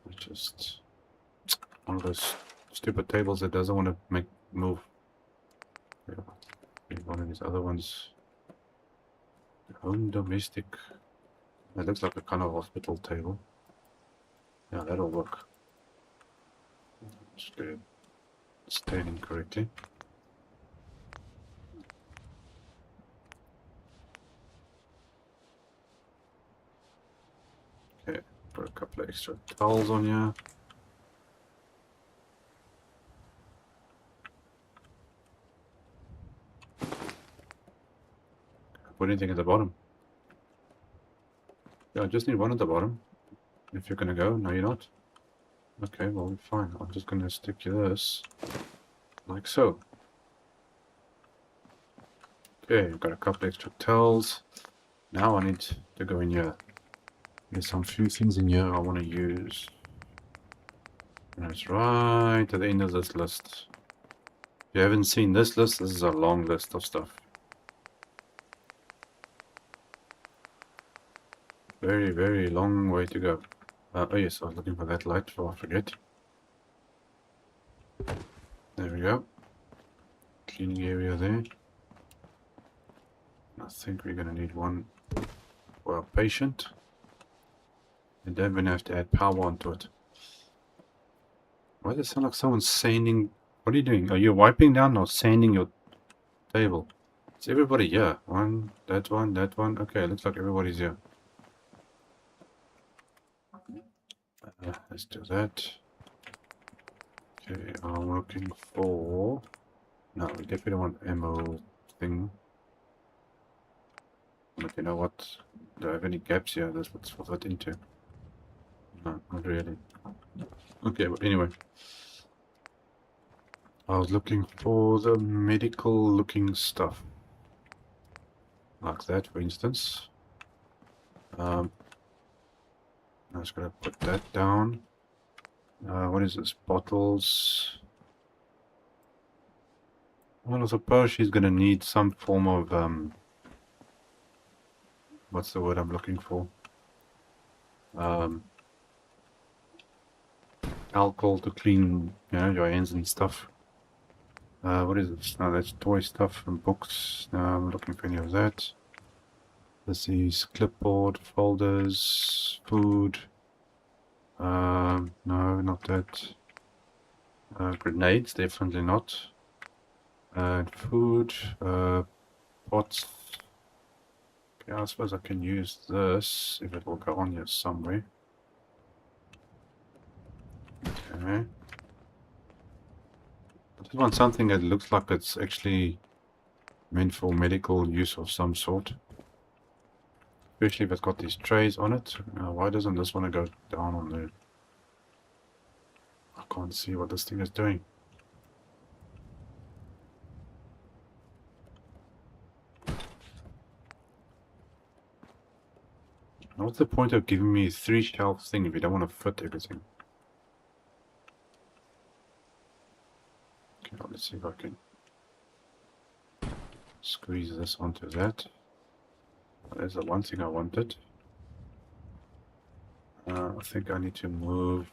It's just one of those stupid tables that doesn't want to move. Yeah. One of these other ones. Home domestic. That looks like a kind of hospital table. Yeah, that'll work. Just get it standing correctly. Okay, put a couple of extra towels on here. Put anything at the bottom. Yeah, I just need one at the bottom. If you're gonna go, no, you're not. Okay, well, fine. I'm just gonna stick this like so. Okay, I've got a couple extra towels. Now I need to go in here. There's some few things in here I want to use. And it's right at the end of this list. If you haven't seen this list, this is a long list of stuff. Very, very long way to go. Oh yes, I was looking for that light before I forget. There we go. Cleaning area there. I think we're going to need one for our patient. And then we're going to have to add power onto it. Why does it sound like someone's sanding? What are you doing? Are you wiping down or sanding your table? Is everybody here? One, that one, that one. Okay, looks like everybody's here. Let's do that. Okay, I'm looking for... No, we definitely want ammo thing. But you know what? Do I have any gaps here? That's what's for that into. No, not really. Okay, but anyway. I was looking for the medical looking stuff. Like that, for instance. I'm just gonna put that down. What is this? Bottles. Well, I suppose she's gonna need some form of what's the word I'm looking for? Alcohol to clean, you know, your hands and stuff. What is this? No, that's toy stuff and books. No, I'm looking for any of that. This is clipboard, folders, food. No, not that. Grenades, definitely not. Food, pots. Okay, I suppose I can use this if it will go on here somewhere. Okay. I just want something that looks like it's actually meant for medical use of some sort. Especially if it's got these trays on it. Why doesn't this want to go down on there? I can't see what this thing is doing. What's the point of giving me a 3-shelf thing if you don't want to fit everything? Okay, let's see if I can squeeze this onto that. There's the one thing I wanted. I think I need to move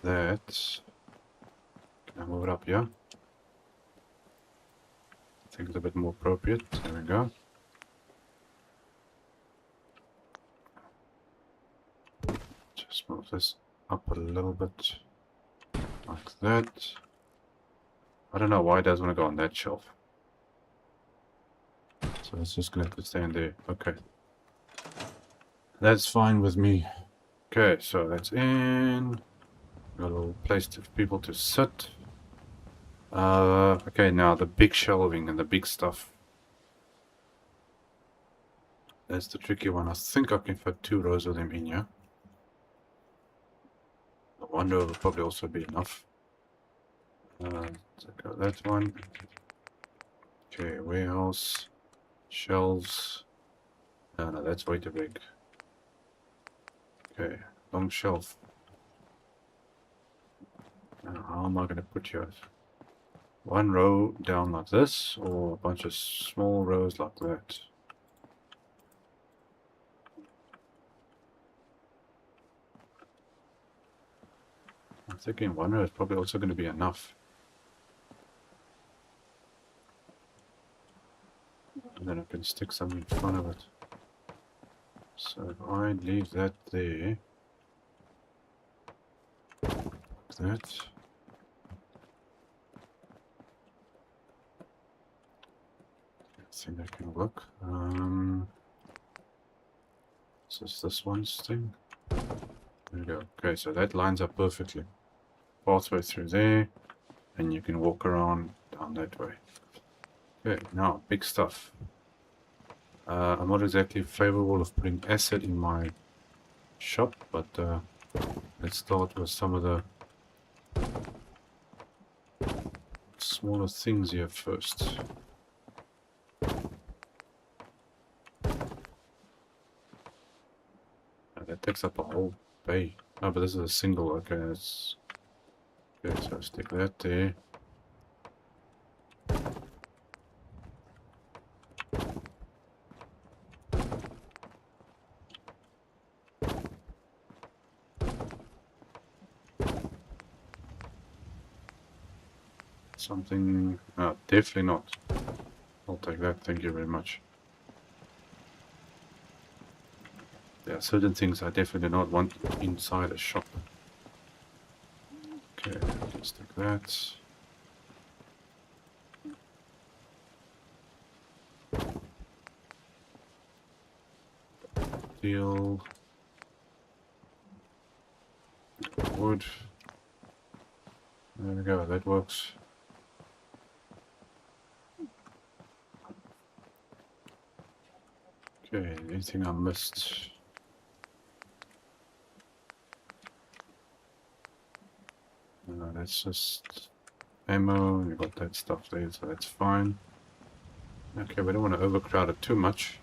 that. Can I move it up here? I think it's a bit more appropriate. There we go. Just move this up a little bit like that. I don't know why it doesn't want to go on that shelf. So it's just going to stay in there. Okay. That's fine with me. Okay, so that's in. Got a little place for people to sit. Okay, now the big shelving and the big stuff. That's the tricky one. I think I can fit 2 rows of them in here. The 1 row will probably also be enough. Check out that one. Okay, warehouse, shelves. No, that's way too big. Okay, long shelf. Now, how am I going to put yours? 1 row down like this, or a bunch of small rows like that? I'm thinking 1 row is probably also going to be enough. And then I can stick something in front of it. So if I leave that there, like that. I think that can work. So is this one's thing? There we go. Okay, so that lines up perfectly. Pathway through there, and you can walk around down that way. Okay, now big stuff. I'm not exactly favorable of putting acid in my shop, but let's start with some of the smaller things here first. That takes up a whole bay. Oh, but this is a single. Okay, that's okay. So stick that there. Something. No, definitely not. I'll take that. Thank you very much. There are certain things I definitely do not want inside a shop. Okay, let's take that. Steel. Wood. There we go, that works. Okay, anything I missed? No, that's just ammo. You got that stuff there, so that's fine. Okay, we don't want to overcrowd it too much.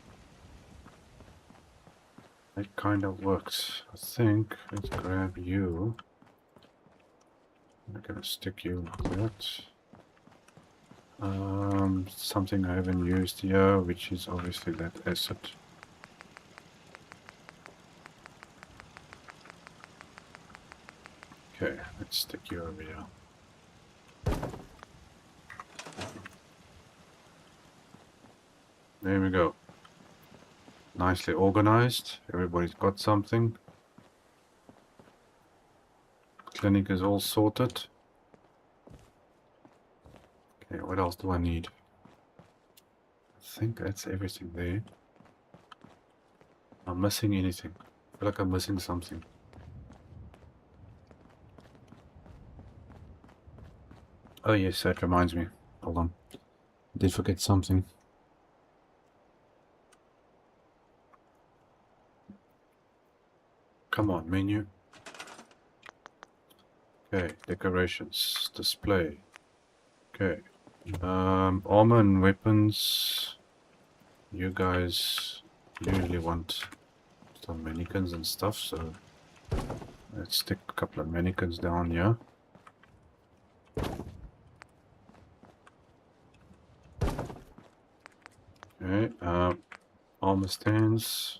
That kind of works, I think. Let's grab you. I'm gonna stick you like that. Something I haven't used here, which is obviously that acid. Okay, let's stick you over here. There we go. Nicely organized. Everybody's got something. Clinic is all sorted. Okay, what else do I need? I think that's everything there. I'm missing anything. I feel like I'm missing something. Oh yes, that reminds me. Hold on. I did forget something. Come on, menu. Okay, decorations, display. Okay. Armor and weapons. You guys usually want some mannequins and stuff, so let's stick a couple of mannequins down here. Okay, armor stands.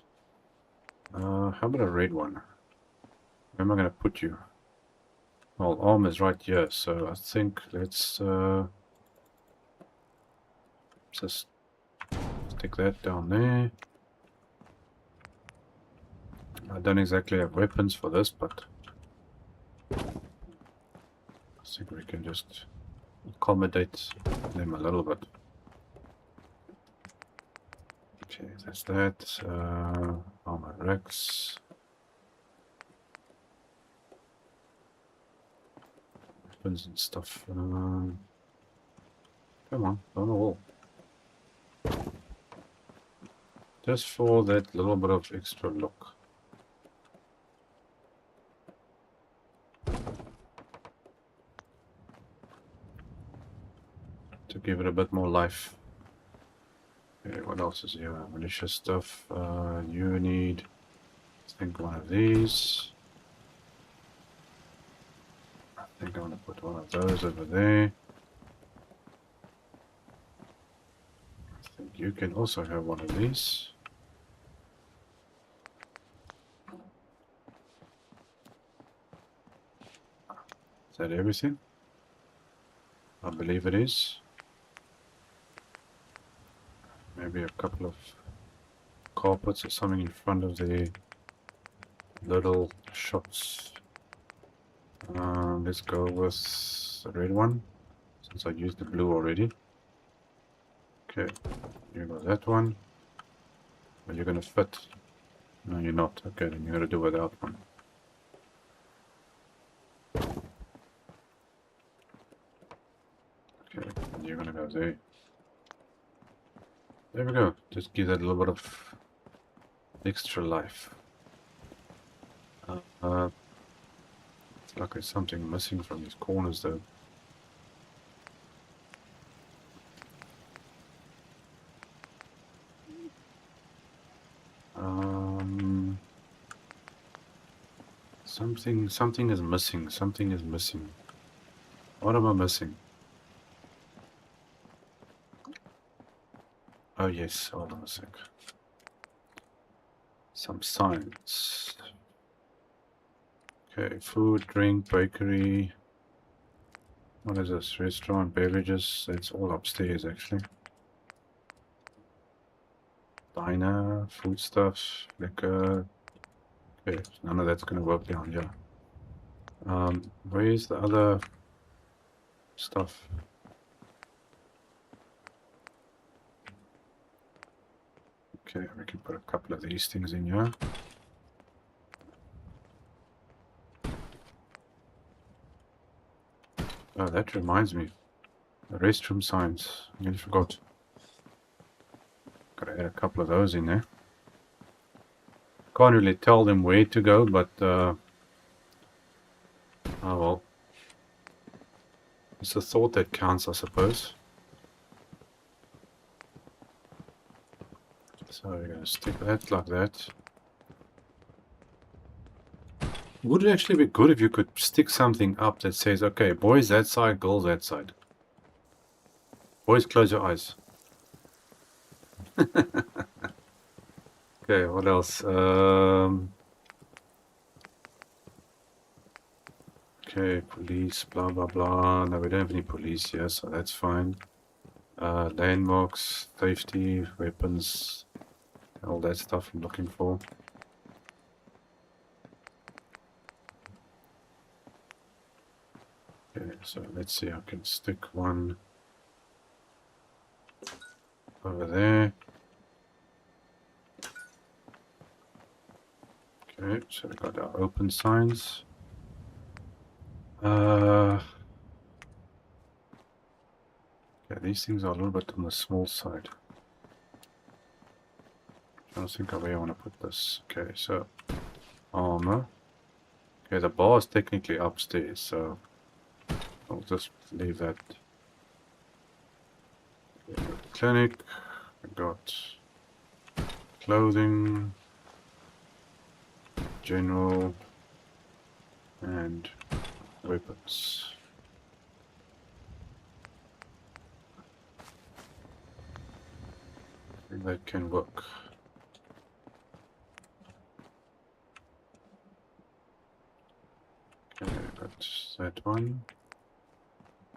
How about a red one? Where am I going to put you? Well, arm is right here, so I think let's just stick that down there. I don't exactly have weapons for this, but I think we can just accommodate them a little bit. Okay, that's that. Armor racks. Weapons and stuff. Come on the wall. Just for that little bit of extra look. To give it a bit more life. Okay, what else is here? Malicious stuff. You need, I think, one of these. I think I want to put one of those over there. I think you can also have one of these. Is that everything? I believe it is. Maybe a couple of carpets or something in front of the little shops. Let's go with the red one, since I used the blue already. Okay, you got that one. Are you gonna fit? No, you're not. Okay, then you're gonna do without one. Okay, and you're gonna go there. There we go. Just give that a little bit of extra life. It's like there's something missing from these corners though. Something is missing. Something is missing. What am I missing? Oh yes, hold on a sec. Some signs. Okay, food, drink, bakery. What is this? Restaurant, beverages. It's all upstairs actually. Diner, foodstuffs, liquor. Okay, none of that's gonna work down here. Where's the other stuff? Okay, we can put a couple of these things in here. Oh, that reminds me. The restroom signs. I nearly forgot. Gotta add a couple of those in there. Can't really tell them where to go, but oh well. It's the thought that counts, I suppose. So we're gonna stick that like that. Would it actually be good if you could stick something up that says, okay, boys that side, girls that side. Boys, close your eyes. Okay, what else? Okay, police, blah, blah, blah. No, we don't have any police here, so that's fine. Landmarks, safety, weapons, all that stuff I'm looking for. Okay, so let's see, I can stick one over there. Okay, so we got our open signs. Okay, these things are a little bit on the small side. I don't think where I want to put this. Okay, so armor. Okay, the bar is technically upstairs, so I'll just leave that. Okay, we got clinic. We got clothing, general, and weapons. I think that can work. that one.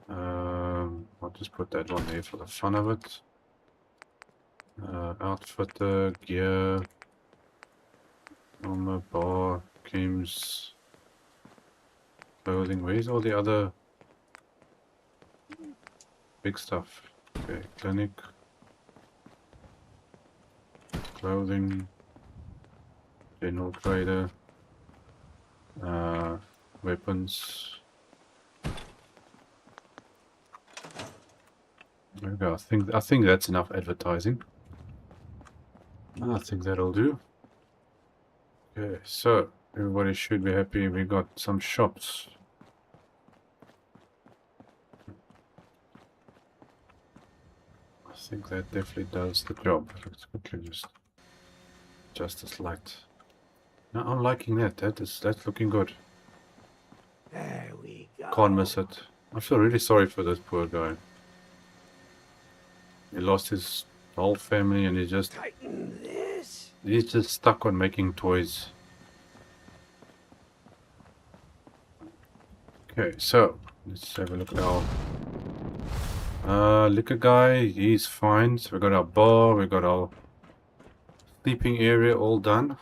I'll just put that one there for the fun of it. Outfitter, gear, armor, bar, games, clothing. Where's all the other big stuff? Okay, clinic, clothing, general trader, weapons. There we go. I think that's enough advertising. I think that'll do. Okay, so everybody should be happy. We got some shops. I think that definitely does the job. Let's quickly just adjust this light. Now I'm liking that. That's looking good. There we go. Can't miss it. I feel really sorry for this poor guy. He lost his whole family and he's just Tighten this. stuck on making toys. Okay, so let's have a look at our liquor guy. He's fine. So we got our bar, we got our sleeping area all done.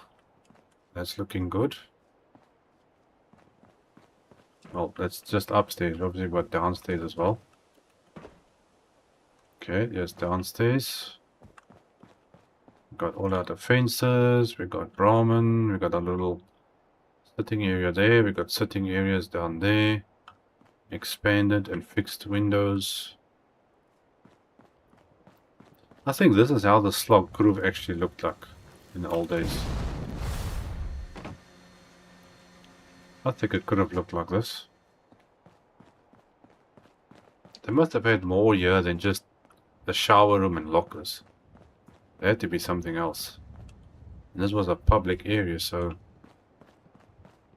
That's looking good. Well, that's just upstairs. Obviously, we've got downstairs as well. Okay, yes, downstairs. We got all our defenses. We got Brahmin. We got a little sitting area there. We got sitting areas down there. Expanded and fixed windows. I think this is how the slog could have actually looked like in the old days. I think it could have looked like this. They must have had more here than just the shower room and lockers. There had to be something else. And this was a public area, so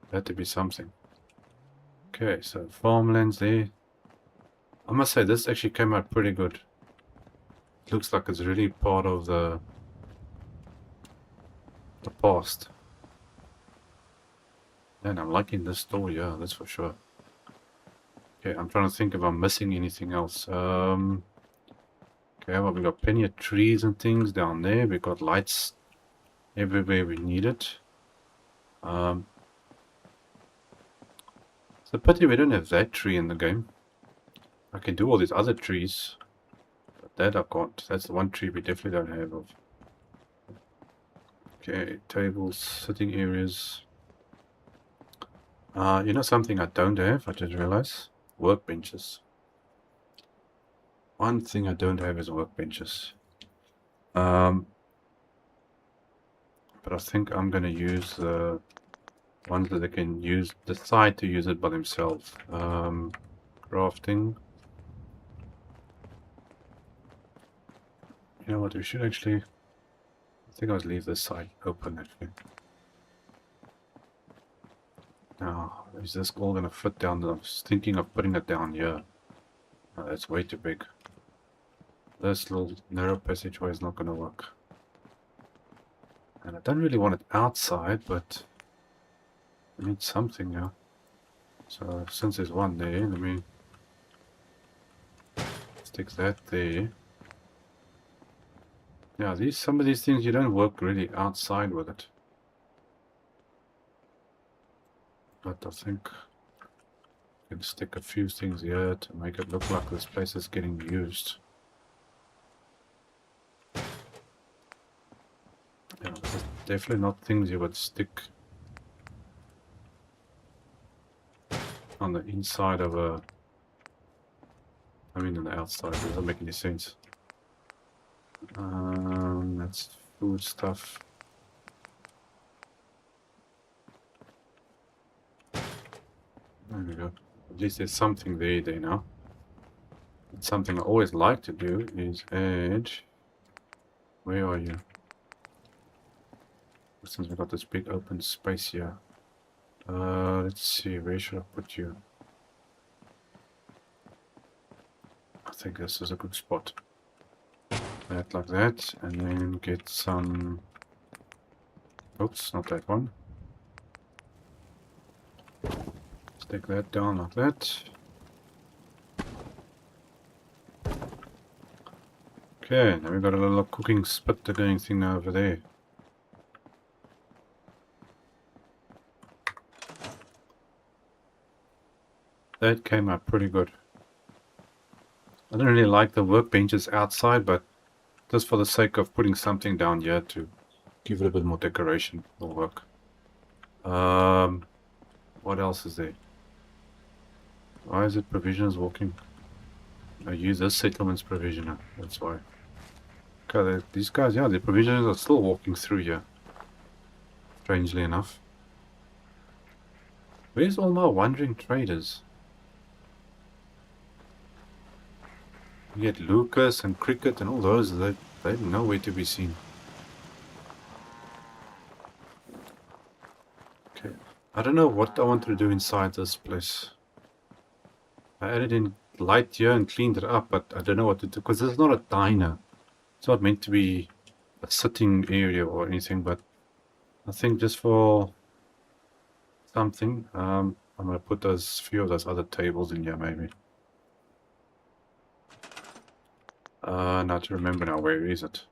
there had to be something. Okay, so farmlands there. I must say this actually came out pretty good. It looks like it's really part of the past. And I'm liking this store, yeah, that's for sure. Okay, I'm trying to think if I'm missing anything else. Okay, well, we got plenty of trees and things down there. We got lights everywhere we need it. It's a pity we don't have that tree in the game. I can do all these other trees, but that I can't. That's the one tree we definitely don't have of. Okay, tables, sitting areas. You know something I don't have, I just realized? Workbenches. One thing I don't have is workbenches. But I think I'm going to use the ones that they can use, decide to use it by themselves. Crafting. You know what, we should actually... I think I'll leave this side open actually. Now, is this all going to fit down? I was thinking of putting it down here. No, that's way too big. This little narrow passageway is not going to work. And I don't really want it outside, but I need something now. So since there's one there, let me stick that there. Yeah, some of these things you don't work really outside with it. But I think I can stick a few things here to make it look like this place is getting used. Yeah, there's definitely not things you would stick on the inside of a... I mean on the outside, it doesn't make any sense. That's food stuff. There we go. At least there's something there now. It's something I always like to do is add... Where are you? Since we got this big open space here. Let's see, where should I put you? I think this is a good spot. That like that, and then get some... Oops, not that one. Stick that down like that. Okay, now we've got a little cooking spit going thing over there. That came out pretty good. I don't really like the workbenches outside, but just for the sake of putting something down here to give it a bit more decoration will work. What else is there? Why is it provisioners walking? I use this settlement's provisioner, that's why. Okay, these guys, yeah, the provisioners are still walking through here. Strangely enough. Where's all my wandering traders? You get Lucas and Cricket and all those, they're nowhere to be seen. Okay, I don't know what I want to do inside this place. I added in light here and cleaned it up, but I don't know what to do, because this is not a diner. It's not meant to be a sitting area or anything, but I think just for something, I'm going to put those few of those other tables in here, maybe. Now to remember now, where is it?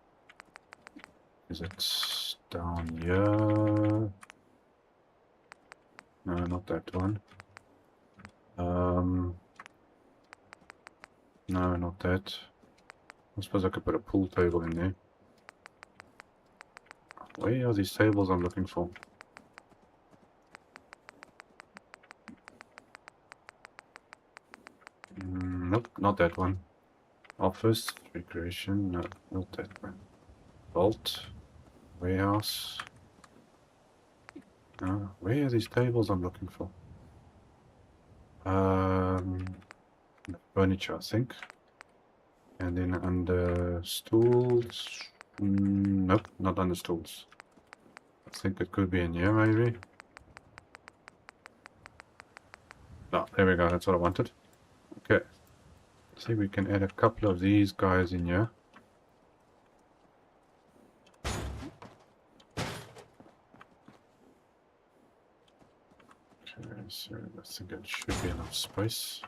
Is it down here? No, not that one. No, not that. I suppose I could put a pool table in there. Where are these tables I'm looking for? Nope, not that one. Office, recreation, no, not that one. Vault, warehouse. No, where are these tables I'm looking for? Furniture, I think. And then under stools. Nope, not under stools. I think it could be in here, maybe. Oh, there we go, that's what I wanted. Okay. See, we can add a couple of these guys in here. Okay, so I think it should be enough space.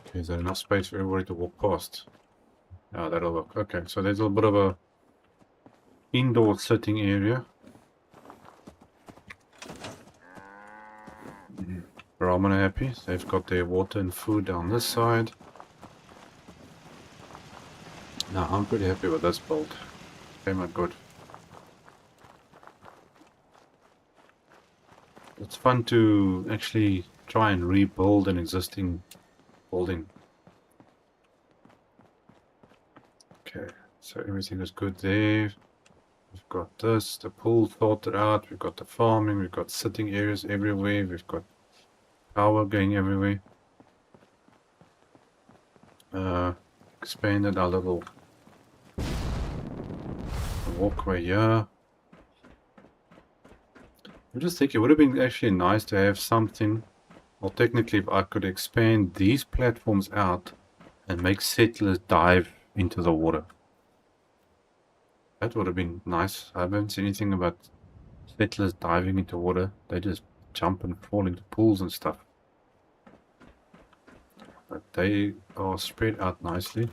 Okay, is there enough space for everybody to walk past? Oh, that'll work. Okay, so there's a little bit of a indoor sitting area. Ramen are happy. They've got their water and food down this side. Now I'm pretty happy with this build. Came out good. It's fun to actually try and rebuild an existing building. Okay, so everything is good there. We've got this, the pool sorted out, we've got the farming, we've got sitting areas everywhere, we've got power going everywhere. Expanded our little walkway here. I'm just thinking it would have been actually nice to have something, well technically if I could expand these platforms out and make settlers dive into the water. That would have been nice. I haven't seen anything about settlers diving into water. They just jump and fall into pools and stuff. But they are spread out nicely.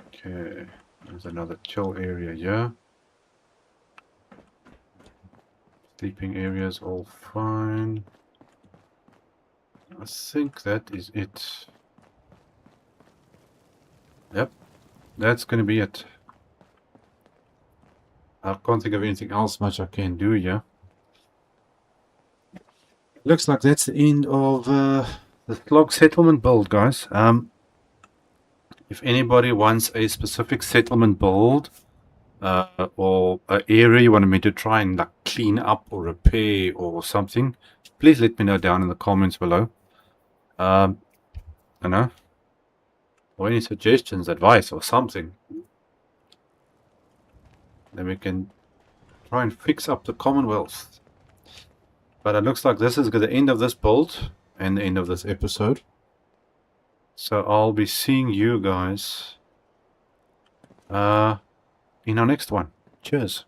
Okay, there's another chill area here. Sleeping areas all fine. I think that is it. Yep, that's going to be it. I can't think of anything else much I can do here. Looks like that's the end of the Slog settlement build, guys. If anybody wants a specific settlement build or an area you want me to try and like clean up or repair or something, please let me know down in the comments below. I know. Or any suggestions, advice or something. Then we can try and fix up the Commonwealth. But it looks like this is the end of this build and the end of this episode. So I'll be seeing you guys in our next one. Cheers.